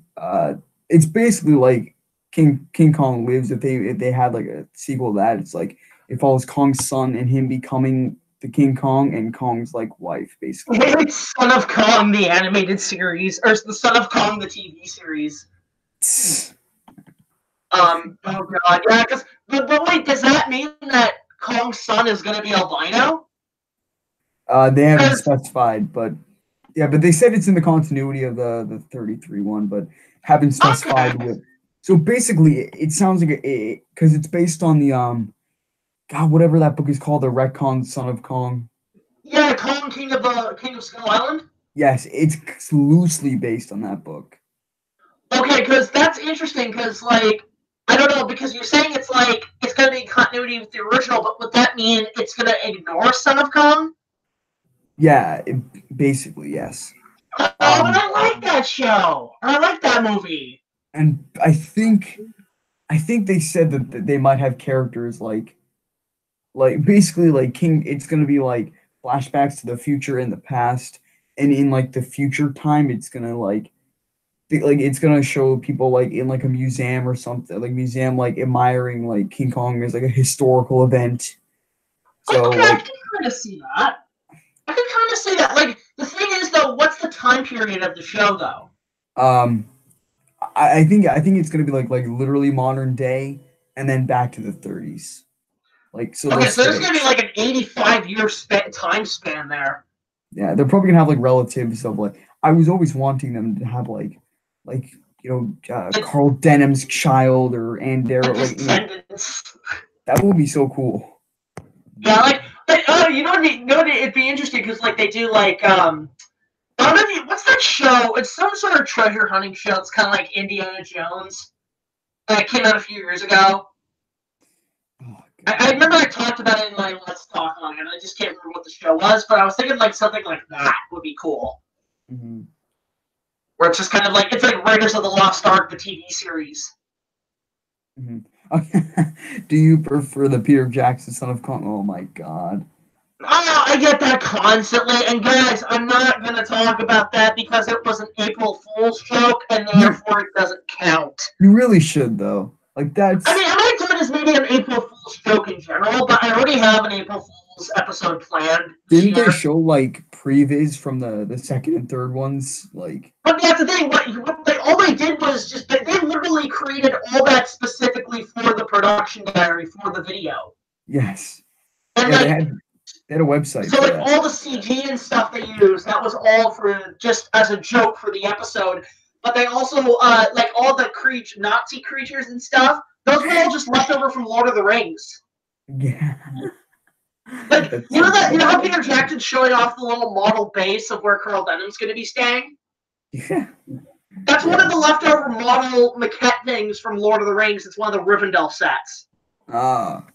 it's basically like King Kong Lives. If they had like a sequel to that, it's like it follows Kong's son and him becoming the King Kong and Kong's like wife, basically. It's Son of Kong, the animated series, or the Son of Kong, the TV series. Oh god, yeah. But wait, does that mean that Kong's son is gonna be albino? They haven't specified, but yeah, but they said it's in the continuity of the 33 one, but haven't specified with. So basically, it sounds like because it's based on the God, whatever that book is called, the Retcon Son of Kong. Yeah, Kong, King of Skull Island? Yes, it's loosely based on that book. Okay, because that's interesting, because, like, I don't know, because you're saying it's, like, it's going to be in continuity with the original, but would that mean it's going to ignore Son of Kong? Yeah, basically, yes. Oh, but I like that show. I like that movie. And I think they said that they might have characters like basically like King. It's gonna be like flashbacks to the future and the past, and in like the future time, it's gonna it's gonna show people like in like a museum or something, like museum like admiring like King Kong as like a historical event. So okay, I can kind of see that. I can kind of see that. Like the thing is, though, what's the time period of the show, though? I think it's gonna be like literally modern day, and then back to the 30s. Like so. Okay, so there's gonna be like an 85-year time span there. Yeah, they're probably gonna have like relatives of like. I was always wanting them to have like Carl Denham's child or Andera. Like that would be so cool. Yeah, it'd be interesting because like they do like I don't know what's that show? It's some sort of treasure hunting show. It's kind of like Indiana Jones. It came out a few years ago. Oh, I remember I talked about it in my Let's Talk on it, and I just can't remember what the show was, but I was thinking like something like that would be cool. Mm-hmm. Where it's just kind of like, it's like Raiders of the Lost Ark, the TV series. Mm-hmm. Do you prefer the Peter Jackson Son of Kong? Oh my god. Oh, I get that constantly, and guys, I'm not going to talk about that because it was an April Fool's joke, and therefore it doesn't count. You really should, though. Like, that's... I mean, I might do it as maybe an April Fool's joke in general, but I already have an April Fool's episode planned. Didn't they show, like, previs from the second and third ones? Like... But that's the thing, all they did was just, they literally created all that specifically for the production diary, for the video. Yes. And yeah, like... They had a website. So like all the CG and stuff they used, that was all for just as a joke for the episode. But they also like all the Nazi creatures and stuff, those were all just left over from Lord of the Rings. Yeah. Like you know how Peter Jackson's showing off the little model base of where Carl Denham's gonna be staying? Yeah. That's one of the leftover model maquette things from Lord of the Rings. It's one of the Rivendell sets. Ah.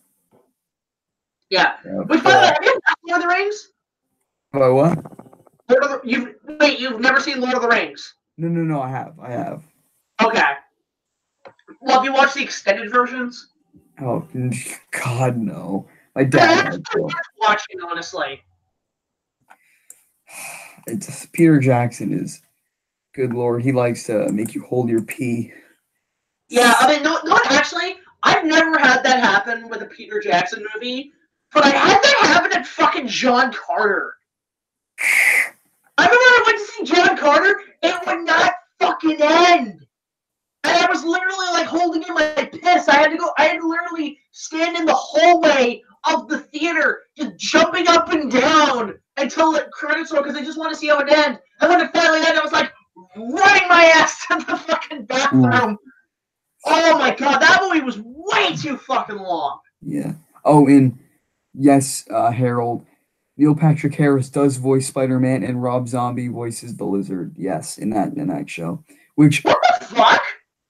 Yeah. Which, by the way, have you watched Lord of the Rings? By what? You've never seen Lord of the Rings? No, I have. Okay. Well, have you watched the extended versions? Oh, God, no. My dad had to. Watching, honestly. It's Peter Jackson is, good lord, he likes to make you hold your pee. Yeah, I mean, no, actually, I've never had that happen with a Peter Jackson movie. But I had that happen at fucking John Carter. I remember I went to see John Carter, it would not fucking end. And I was literally like holding in my piss. I had to literally stand in the hallway of the theater, just jumping up and down until the credits roll, because I just want to see how it ends. And when it finally ended, I was like running my ass to the fucking bathroom. Oh my god, that movie was way too fucking long. Yeah. Oh, and yes, Harold. Neil Patrick Harris does voice Spider-Man, and Rob Zombie voices the Lizard. Yes, in that show. Which what the fuck?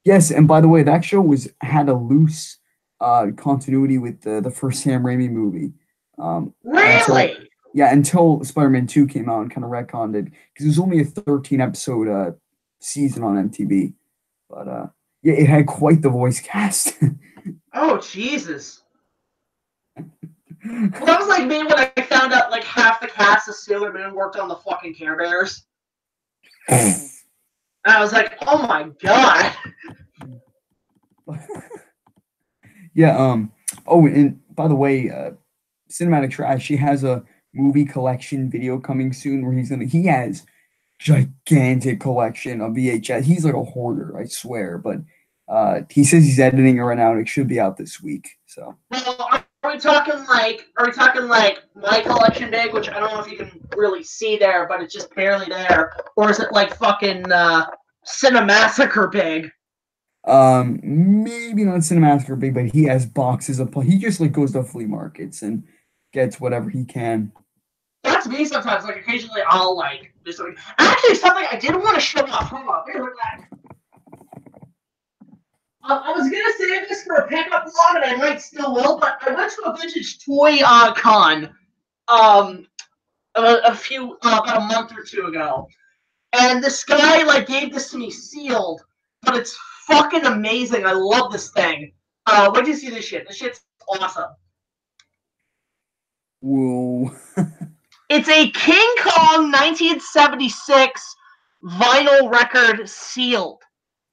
Yes, and by the way, that show had a loose continuity with the first Sam Raimi movie. Really? Until Spider-Man 2 came out and kind of retconned it, because it was only a 13-episode season on MTV. But yeah, it had quite the voice cast. Oh Jesus. Well, that was like me when I found out like half the cast of Sailor Moon worked on the fucking Care Bears. And I was like, oh my god. Yeah, oh, and by the way, Cinematic Trash, he has a movie collection video coming soon where he has gigantic collection of VHS. He's like a hoarder, I swear, but he says he's editing it right now and it should be out this week. So well, are we talking like my collection big, which I don't know if you can really see there, but it's just barely there, or is it like fucking Cinemassacre big? Maybe not Cinemassacre big, but he has boxes of. He just like goes to flea markets and gets whatever he can. That's me sometimes. Like occasionally, I'll like do something. Actually, something I did want to show off. Hold on, here, look at that. I was gonna save this for a pickup vlog, and I might still will, but I went to a vintage toy con about a month or two ago, And this guy like gave this to me sealed, but it's fucking amazing. I love this thing. Where'd you see this shit? This shit's awesome. Whoa. It's a King Kong 1976 vinyl record sealed.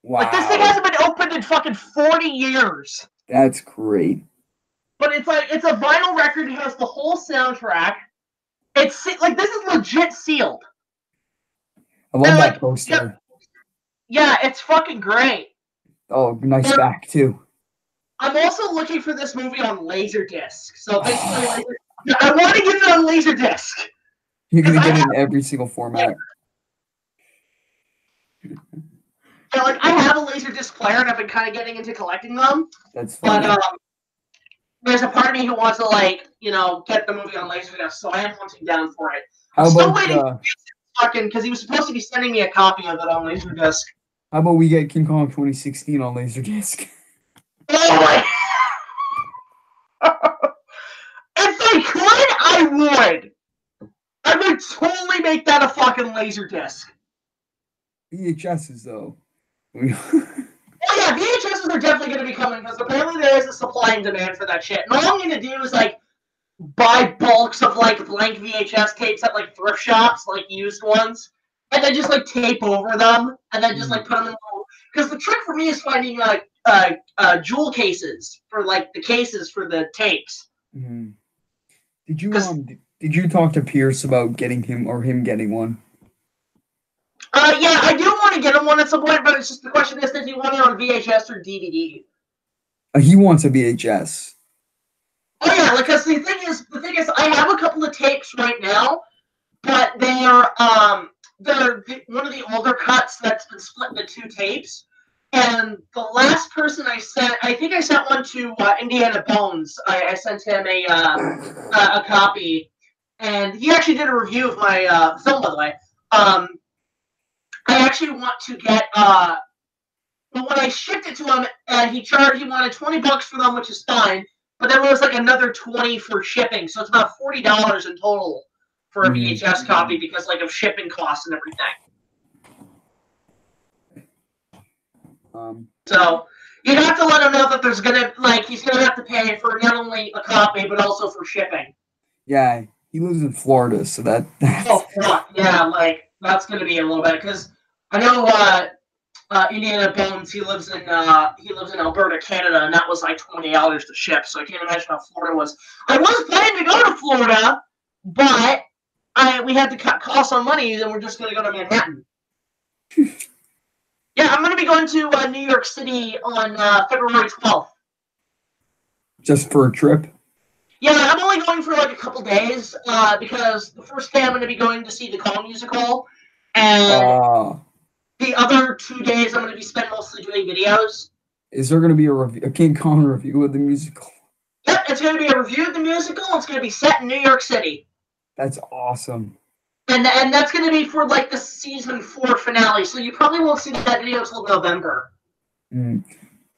Wow. Like, this thing hasn't been opened in fucking 40 years. That's great. But it's like, it's a vinyl record. It has the whole soundtrack. It's like, this is legit sealed. I love And, that like, poster. Yeah, it's fucking great. Oh, nice back too. I'm also looking for this movie on Laserdisc. So basically, I want to get it on Laserdisc. You're gonna get it in every single format. Yeah, like, I have a Laserdisc player, and I've been kind of getting into collecting them. That's funny. But there's a part of me who wants to, like, you know, get the movie on Laserdisc, so I am hunting down for it. How I'm still about waiting fucking, because he was supposed to be sending me a copy of it on Laserdisc. how about we get King Kong 2016 on Laserdisc? Oh my! If I could, I would. I would totally make that a fucking Laserdisc. VHSs though. Oh yeah, VHSs are definitely going to be coming because apparently there is a supply and demand for that shit. And all I'm going to do is like buy bulks of like blank VHS tapes at like thrift shops, like used ones, and then just like tape over them, and then just like put them in. Because the trick for me is finding like jewel cases for like the cases for the tapes. Mm-hmm. Did you talk to Pierce about getting him getting one? Yeah, I do want to get him one at some point, but it's just the question is, does he want it on VHS or DVD? He wants a VHS. Oh yeah, because the thing is, I have a couple of tapes right now, but they're one of the older cuts that's been split into two tapes. And the last person I sent, I think I sent one to Indiana Bones. I sent him a copy, and he actually did a review of my film, by the way. I actually want to get, but when I shipped it to him, he wanted $20 for them, which is fine, but then there was like another $20 for shipping, so it's about $40 in total for a VHS copy because like of shipping costs and everything. So you have to let him know that he's gonna have to pay for not only a copy but also for shipping. Yeah, he lives in Florida, so that's... Oh fuck, yeah, like that's gonna be a little bit because I know Indiana Bones, he lives in Alberta, Canada, and that was like $20 to ship. So I can't imagine how Florida was. I was planning to go to Florida, but we had to cut costs on money, and we're just gonna go to Manhattan. Yeah, I'm going to be going to New York City on February 12th. Just for a trip? Yeah, I'm only going for like a couple days because the first day I'm going to be going to see the Kong musical, and the other 2 days I'm going to be spending mostly doing videos. Is there going to be a King Kong review of the musical? Yep, it's going to be a review of the musical. It's going to be set in New York City. That's awesome. And that's going to be for like the season 4 finale, so you probably won't see that video until November.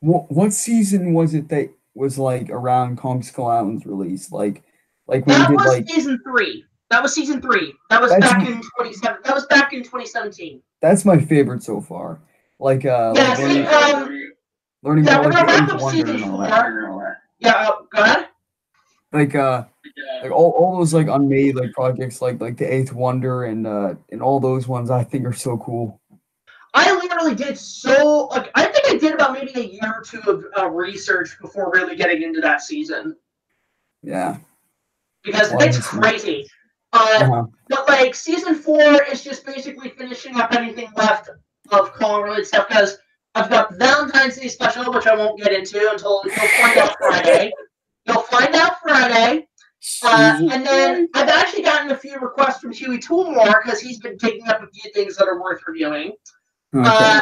What season was it that was like around Kong Skull Island's release? Like when that we did was like season 3. That was season 3. That was back in 2017. That was back in 2017. That's my favorite so far. Like learning about like the Eighth Wonder and all that. Yeah, go ahead. Like all those like unmade like projects like the Eighth Wonder and all those ones I think are so cool. I literally did I think I did about maybe a year or two of research before really getting into that season. Yeah. Because it's crazy. But like season 4 is just basically finishing up anything left of Kong related stuff because I've got Valentine's Day special, which I won't get into until you'll find out Friday. You'll find out Friday. And then I've actually gotten a few requests from Huey Toolmore because he's been taking up a few things that are worth reviewing. Okay.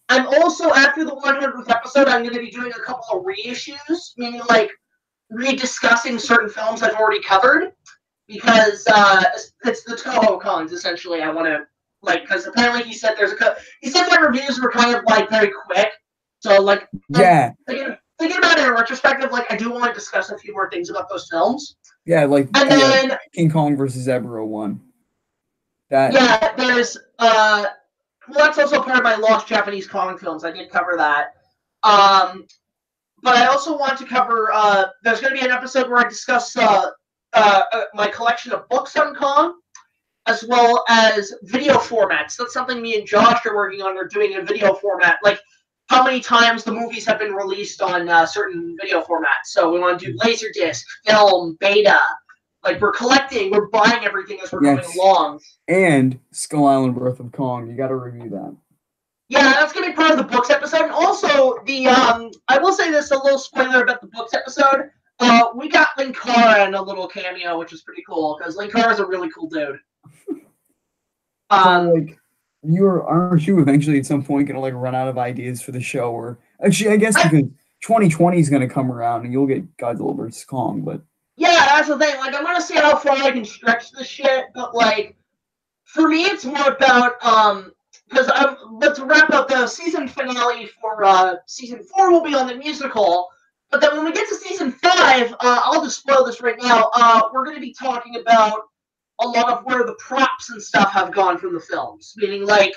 I'm also, after the 100th episode, I'm going to be doing a couple of reissues, meaning like rediscussing certain films I've already covered because it's the Toho Kongs, essentially. I want to, like, because apparently he said he said my reviews were kind of like very quick. So, like, yeah. Thinking about it in retrospective, like, I do want to discuss a few more things about those films. Yeah, like and then King Kong versus Zebra 1. That Yeah, there's well, that's also part of my Lost Japanese Kong films. I did cover that. But I also want to cover. There's going to be an episode where I discuss my collection of books on Kong, as well as video formats. That's something me and Josh are working on. We're doing a video format, like how many times the movies have been released on certain video formats. So we want to do Laserdisc, film, beta. Like we're collecting, we're buying everything as we're going along. And Skull Island Birth of Kong. You got to review that. Yeah, that's gonna be part of the books episode. And also the I will say this, a little spoiler about the books episode. We got Linkara in a little cameo, which is pretty cool because Linkara is a really cool dude. So, like, aren't you eventually at some point gonna like run out of ideas for the show? Or actually, I guess because 2020 is gonna come around and you'll get Godzilla vs Kong, but yeah, that's the thing. Like, I'm gonna see how far I can stretch this shit, but like, for me, it's more about because but to wrap up the season finale for season 4 will be on the musical, but then when we get to season 5, I'll just spoil this right now. We're gonna be talking about a lot of where the props and stuff have gone from the films, meaning like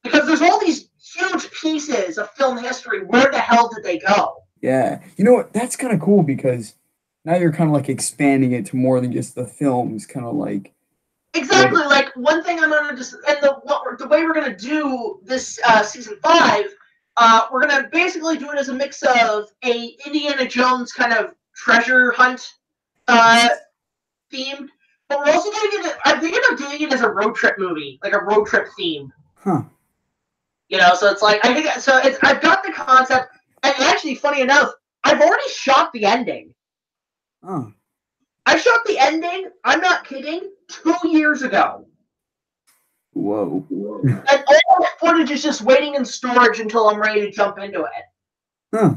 because there's all these huge pieces of film history. Where the hell did they go? yeah, you know what? That's kind of cool because now you're kind of like expanding it to more than just the films, kind of like exactly. Like one thing I'm gonna just and the way we're gonna do this season 5, we're gonna basically do it as a mix of a Indiana Jones kind of treasure hunt theme, but we're also doing it. I'm thinking of doing it as a road trip movie, like a road trip theme. Huh. You know, so it's like I think so. I've got the concept, and actually, funny enough, I've already shot the ending. Oh. I shot the ending, I'm not kidding, 2 years ago. Whoa. And all the footage is just waiting in storage until I'm ready to jump into it. Huh.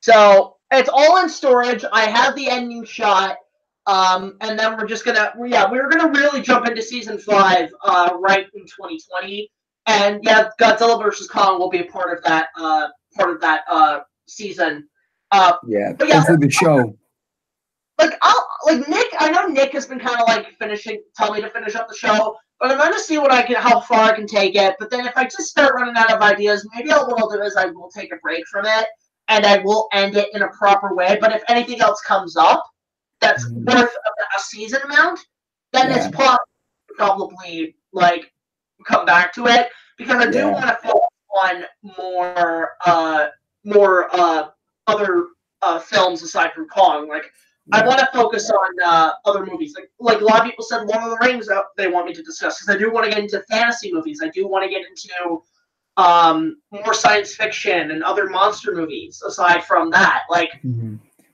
So it's all in storage. I have the ending shot. And then we're just gonna we're gonna really jump into season 5 right in 2020. And yeah, Godzilla vs. Kong will be a part of that season. Yeah, but yeah, hopefully the show. Like Nick, I know Nick has been kind of like telling me to finish up the show, but I'm gonna see how far I can take it. But then if I just start running out of ideas, maybe what I'll do is I will take a break from it and I will end it in a proper way. But if anything else comes up that's worth a season amount, then it's probably like come back to it because I do want to focus on more other films aside from Kong. Like I want to focus on other movies. Like a lot of people said, Lord of the Rings they want me to discuss because I do want to get into fantasy movies. I do want to get into more science fiction and other monster movies aside from that. Like,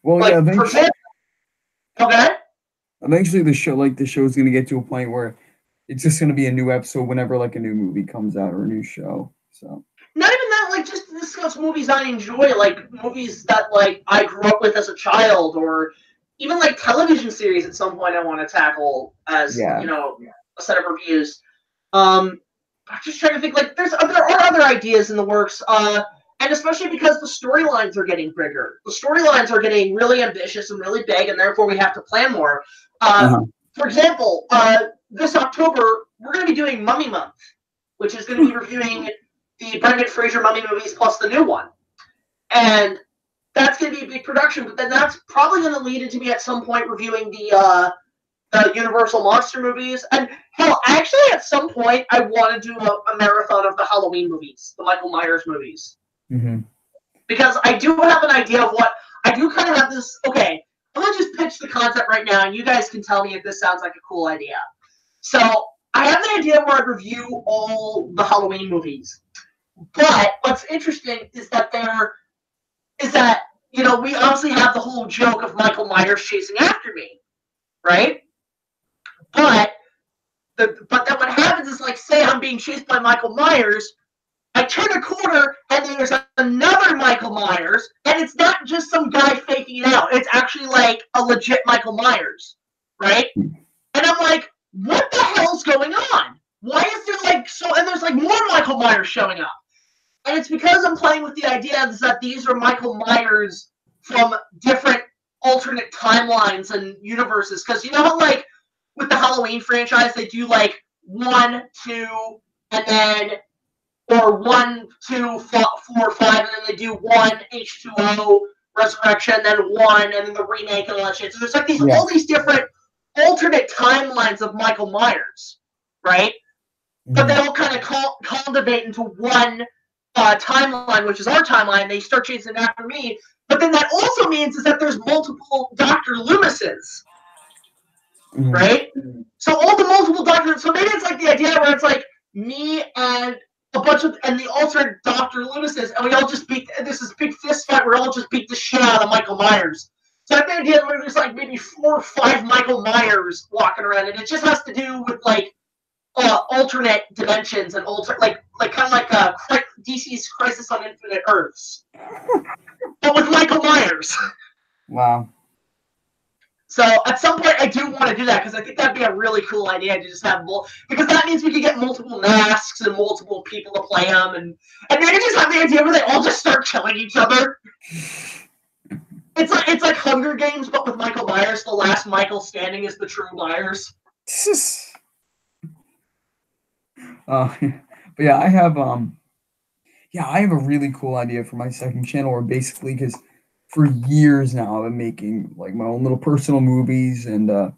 well, like, yeah, eventually, eventually the show is going to get to a point where it's just going to be a new episode whenever like a new movie comes out or a new show. So not even that, like just to discuss movies I enjoy, like movies that like I grew up with as a child, or even like television series at some point I want to tackle as a set of reviews. I'm just trying to think, like there are other ideas in the works, and especially because the storylines are getting bigger. The storylines are getting really ambitious and really big, and therefore we have to plan more. For example, this October we're going to be doing Mummy Month, which is going to be reviewing the Brendan Fraser Mummy movies plus the new one, and that's going to be a big production. But then that's probably going to lead into me at some point reviewing the Universal monster movies. And hell, actually, at some point, I want to do a marathon of the Halloween movies, the Michael Myers movies. Because I do have an idea of what I do. Kind of have this. Okay, I'm gonna just pitch the concept right now, and you guys can tell me if this sounds like a cool idea. So I have an idea where I review all the Halloween movies. But what's interesting is that we obviously have the whole joke of Michael Myers chasing after me, right? But then what happens is, like, say I'm being chased by Michael Myers, I turn a corner and then there's another Michael Myers, and it's not just some guy faking it out. It's actually like a legit Michael Myers, right? And I'm like, what the hell's going on? Why is there like so? And there's like more Michael Myers showing up. And it's because I'm playing with the idea that these are Michael Myers from different alternate timelines and universes. Because you know how, like, with the Halloween franchise, they do like 1, 2, and then, or 1, 2, 4, 5, and then they do 1 H2O Resurrection, then 1, and then the remake and all that shit. So there's like these all these different alternate timelines of Michael Myers, right? But they all kind of cultivate into one timeline, which is our timeline. They start chasing after me. But then that also means is that there's multiple Dr. Loomises, right? So all the multiple Doctors. So maybe it's like the idea where it's like me and a bunch of and the alternate Dr. Loomises, and we all just beat. This is a big fist fight. Where we all just beat the shit out of Michael Myers. So I have the idea where there's like maybe 4 or 5 Michael Myers walking around, and it just has to do with like alternate dimensions and like kind of like DC's Crisis on Infinite Earths, but with Michael Myers. Wow. So at some point I do want to do that because I think that'd be a really cool idea to just have because that means we could get multiple masks and multiple people to play them, and maybe just have the idea where they all just start killing each other. It's like Hunger Games, but with Michael Myers. The last Michael standing is the true Myers. But yeah, I have a really cool idea for my second channel, where basically, because for years now I've been making like my own little personal movies, and now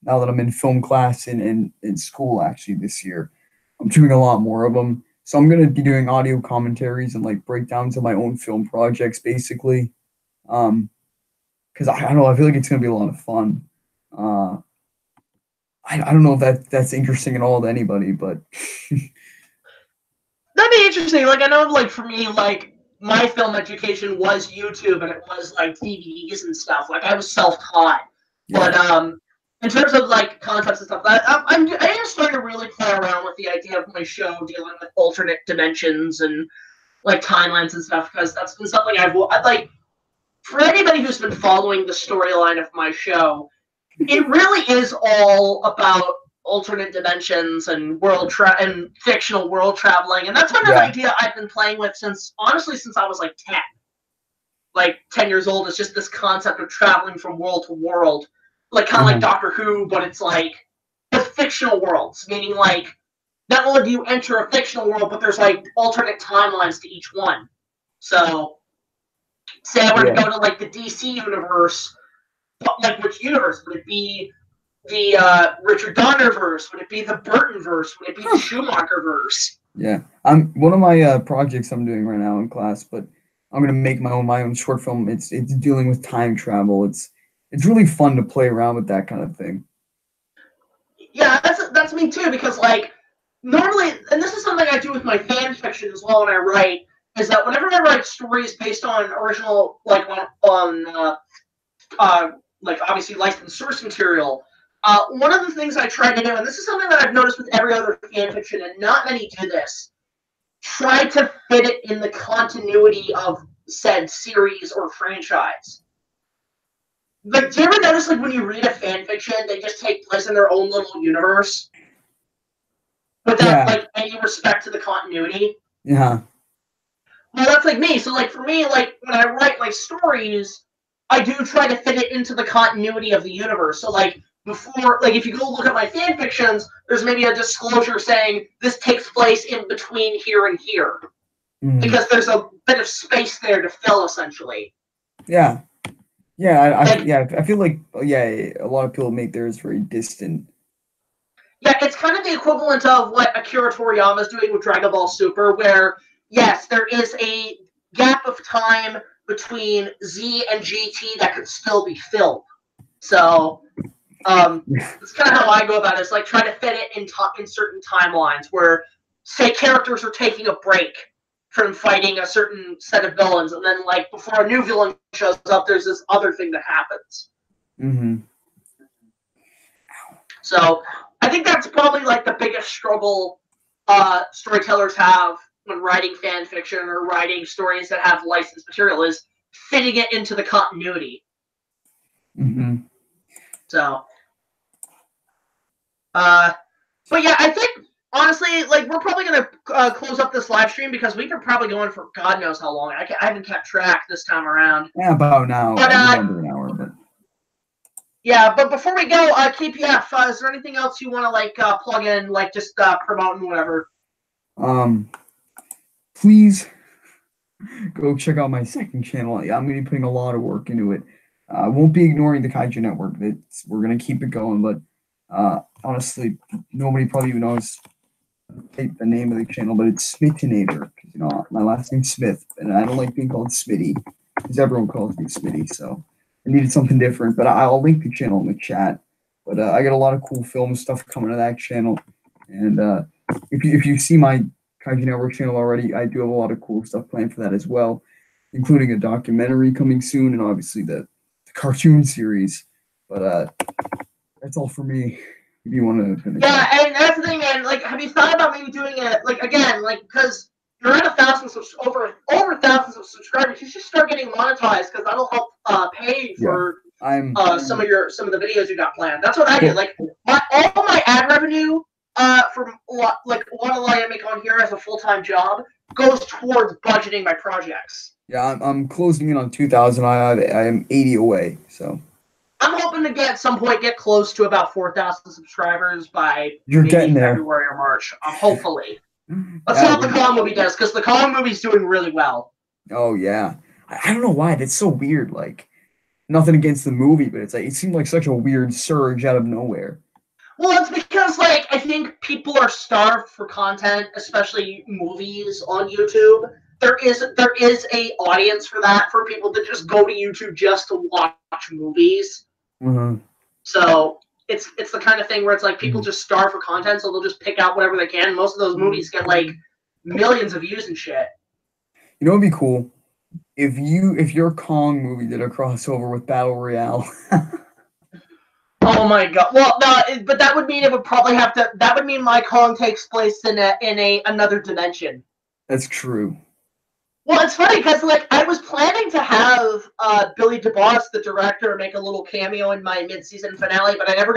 that I'm in film class in school actually this year, I'm doing a lot more of them. So I'm gonna be doing audio commentaries and like breakdowns of my own film projects, basically. Because I don't know, I feel like it's gonna be a lot of fun. I don't know if that's interesting at all to anybody, but that'd be interesting. Like I know, like for me, like my film education was YouTube, and it was like DVDs and stuff. Like I was self-taught, but in terms of like concepts and stuff, I am starting to really play around with the idea of my show dealing with alternate dimensions and like timelines and stuff, because that's been something I'd like. For anybody who's been following the storyline of my show, it really is all about alternate dimensions and and fictional world traveling, and that's been an idea I've been playing with since I was like 10. Like 10 years old. It's just this concept of traveling from world to world, like kind of like Doctor Who, but it's like the fictional worlds, meaning like not only do you enter a fictional world, but there's like alternate timelines to each one. So say I were to go to like the DC universe, like which universe would it be? The Richard Donner verse? Would it be the Burton verse? Would it be the Schumacher verse? Yeah, one of my projects I'm doing right now in class, but I'm gonna make my own short film. It's dealing with time travel. It's really fun to play around with that kind of thing. Yeah, that's me too, because like normally, and this is something I do with my fan fiction as well when I write, is that whenever I write stories based on original, like like obviously licensed source material, one of the things I try to do, and this is something that I've noticed with every other fan fiction, and not many do this, try to fit it in the continuity of said series or franchise. But do you ever notice, like, when you read a fan fiction, they just take place in their own little universe without like any respect to the continuity? Yeah. Well, that's like me. So, like, for me, like, when I write my stories, I do try to fit it into the continuity of the universe. So, like, before, like, if you go look at my fan fictions, there's maybe a disclosure saying this takes place in between here and here, because there's a bit of space there to fill, essentially. Yeah, I feel like a lot of people make theirs very distant. Yeah, it's kind of the equivalent of what Akira Toriyama is doing with Dragon Ball Super, where yes, there is a gap of time between Z and GT that could still be filled. So. It's kind of how I go about it. It's like trying to fit it in certain timelines where, say, characters are taking a break from fighting a certain set of villains, and then, like, before a new villain shows up, there's this other thing that happens. So, I think that's probably, like, the biggest struggle storytellers have when writing fan fiction or writing stories that have licensed material, is fitting it into the continuity. So, but yeah, I think, honestly, like, we're probably going to close up this live stream because we've been probably going for God knows how long. I haven't kept track this time around. Yeah, about an hour. But, under an hour, but. Yeah, but before we go, KPF, is there anything else you want to like plug in, like just promote and whatever? Please go check out my second channel. Yeah, I'm gonna be putting a lot of work into it. I won't be ignoring the Kaiju Network. We're gonna keep it going, but honestly, nobody probably even knows the name of the channel, but it's Smitinator. You know, my last name's Smith, and I don't like being called Smitty because everyone calls me Smitty. So I needed something different, but I'll link the channel in the chat. But I got a lot of cool film stuff coming to that channel, and if you see my Kaiju Network channel already, I do have a lot of cool stuff planned for that as well, including a documentary coming soon, and obviously the cartoon series. But that's all for me. If you want to finish. Yeah, and that's the thing, and like, have you thought about maybe doing it like again, like because you're at over thousands of subscribers, you should start getting monetized because that'll help pay for some of the videos you got planned. That's what I do. Like all my ad revenue from like what I make on here as a full-time job goes towards budgeting my projects. Yeah, I'm closing in on 2,000. I am 80 away, so. I'm hoping to at some point get close to about 4,000 subscribers by getting there. February or March. Hopefully. Let's see how the Kong movie does, because the Kong movie's doing really well. Oh yeah, I don't know why. That's so weird. Like, nothing against the movie, but it's like it seemed like such a weird surge out of nowhere. Well, it's because like I think people are starved for content, especially movies on YouTube. There is a audience for that, for people that just go to YouTube just to watch movies. Mm-hmm. So it's the kind of thing where it's like people just starve for content, so they'll just pick out whatever they can. Most of those movies get like millions of views and shit. You know, it'd be cool if your Kong movie did a crossover with Battle Royale. Oh my god! Well, no, but that would mean it would probably have to. That would mean my Kong takes place in another dimension. That's true. Well, it's funny because like I was planning to have Billy DeBoss, the director, make a little cameo in my mid-season finale, but I never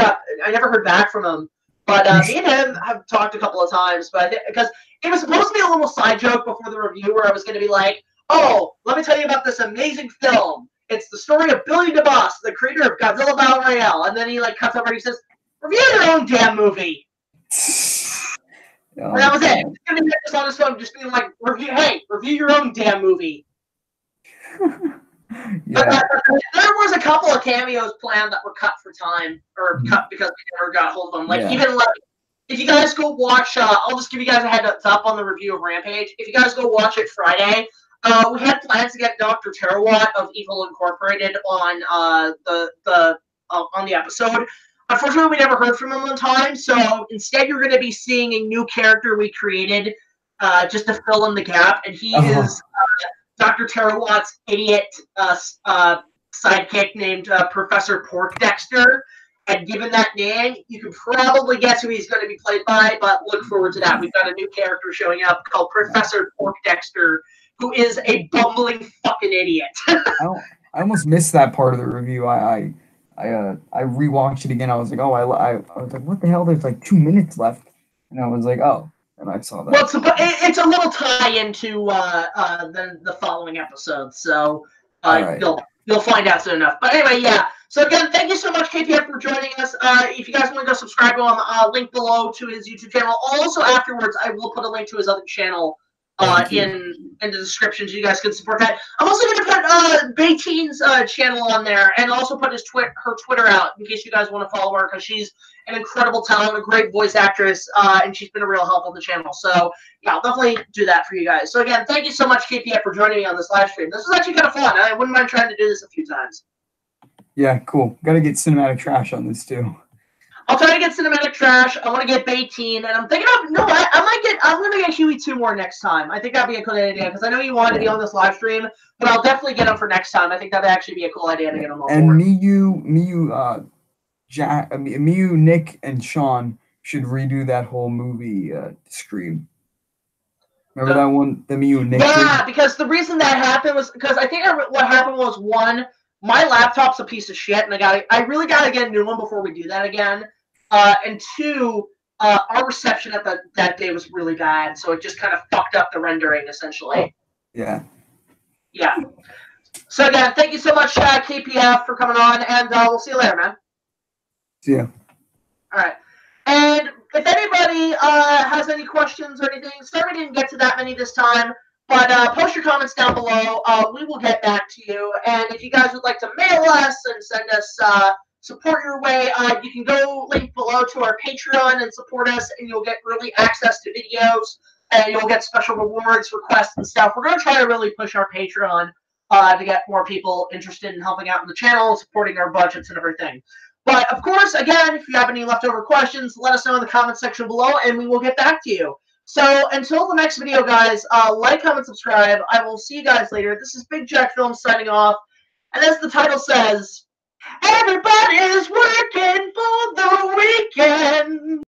heard back from him. But me and him have talked a couple of times, but because it was supposed to be a little side joke before the review where I was going to be like, "Oh, let me tell you about this amazing film. It's the story of Billy DeBoss, the creator of Godzilla Battle Royale," and then he like cuts over and he says, "Review your own damn movie." And that was it. He's gonna get this on his phone, just being like, review your own damn movie. Yeah. There was a couple of cameos planned that were cut for time, or cut because we never got hold of them. Like even like, if you guys go watch, I'll just give you guys a heads up on the review of Rampage. If you guys go watch it Friday, we had plans to get Dr. Terawatt of Evil Incorporated on the episode. Unfortunately, we never heard from him on time, so instead you're going to be seeing a new character we created just to fill in the gap, and he is Dr. Terawatt's idiot sidekick named Professor Porkdexter. And given that name, you can probably guess who he's going to be played by, but look forward to that. We've got a new character showing up called Professor Porkdexter, who is a bumbling fucking idiot. I almost missed that part of the review. I rewatched it again. I was like, I was like, what the hell? There's like 2 minutes left, and I was like, oh, and I saw that. Well, it's a little tie into the following episode, so right. you'll find out soon enough. But anyway, yeah. So again, thank you so much, KPF, for joining us. If you guys want to go subscribe to him, link below to his YouTube channel. Also, afterwards, I will put a link to his other channel in the description so you guys can support that. I'm also going to put Bayteen's channel on there, and also put her Twitter out in case you guys want to follow her, because she's an incredible talent, a great voice actress, and she's been a real help on the channel. So yeah, I'll definitely do that for you guys. So again, thank you so much, KPF, for joining me on this live stream. This was actually kind of fun. I wouldn't mind trying to do this a few times. Yeah, cool. Got to get cinematic trash on this too. I'll try to get cinematic trash. I want to get Bayteen, and I'm thinking of I'm gonna get Huey 2 more next time. I think that'd be a good idea because I know you wanted to be on this live stream, but I'll definitely get him for next time. I think that'd actually be a cool idea to get him on and board. Miyu, Nick, and Sean should redo that whole movie stream. Remember that one, the Miyu and Nick? Yeah, because the reason that happened was because I think what happened was, one, my laptop's a piece of shit, and I really gotta get a new one before we do that again. And two, our reception at that day was really bad, so it just kind of fucked up the rendering, essentially. Yeah. Yeah. So again, thank you so much, KPF, for coming on, and we'll see you later, man. See ya. All right. And if anybody has any questions or anything, sorry we didn't get to that many this time, but post your comments down below. We will get back to you. And if you guys would like to mail us and send us support your way, you can go link below to our Patreon and support us, and you'll get early access to videos, and you'll get special rewards, requests, and stuff. We're going to try to really push our Patreon to get more people interested in helping out in the channel, supporting our budgets and everything. But, of course, again, if you have any leftover questions, let us know in the comments section below, and we will get back to you. So, until the next video, guys, like, comment, subscribe. I will see you guys later. This is Big Jack Films signing off. And as the title says, everybody's working for the weekend.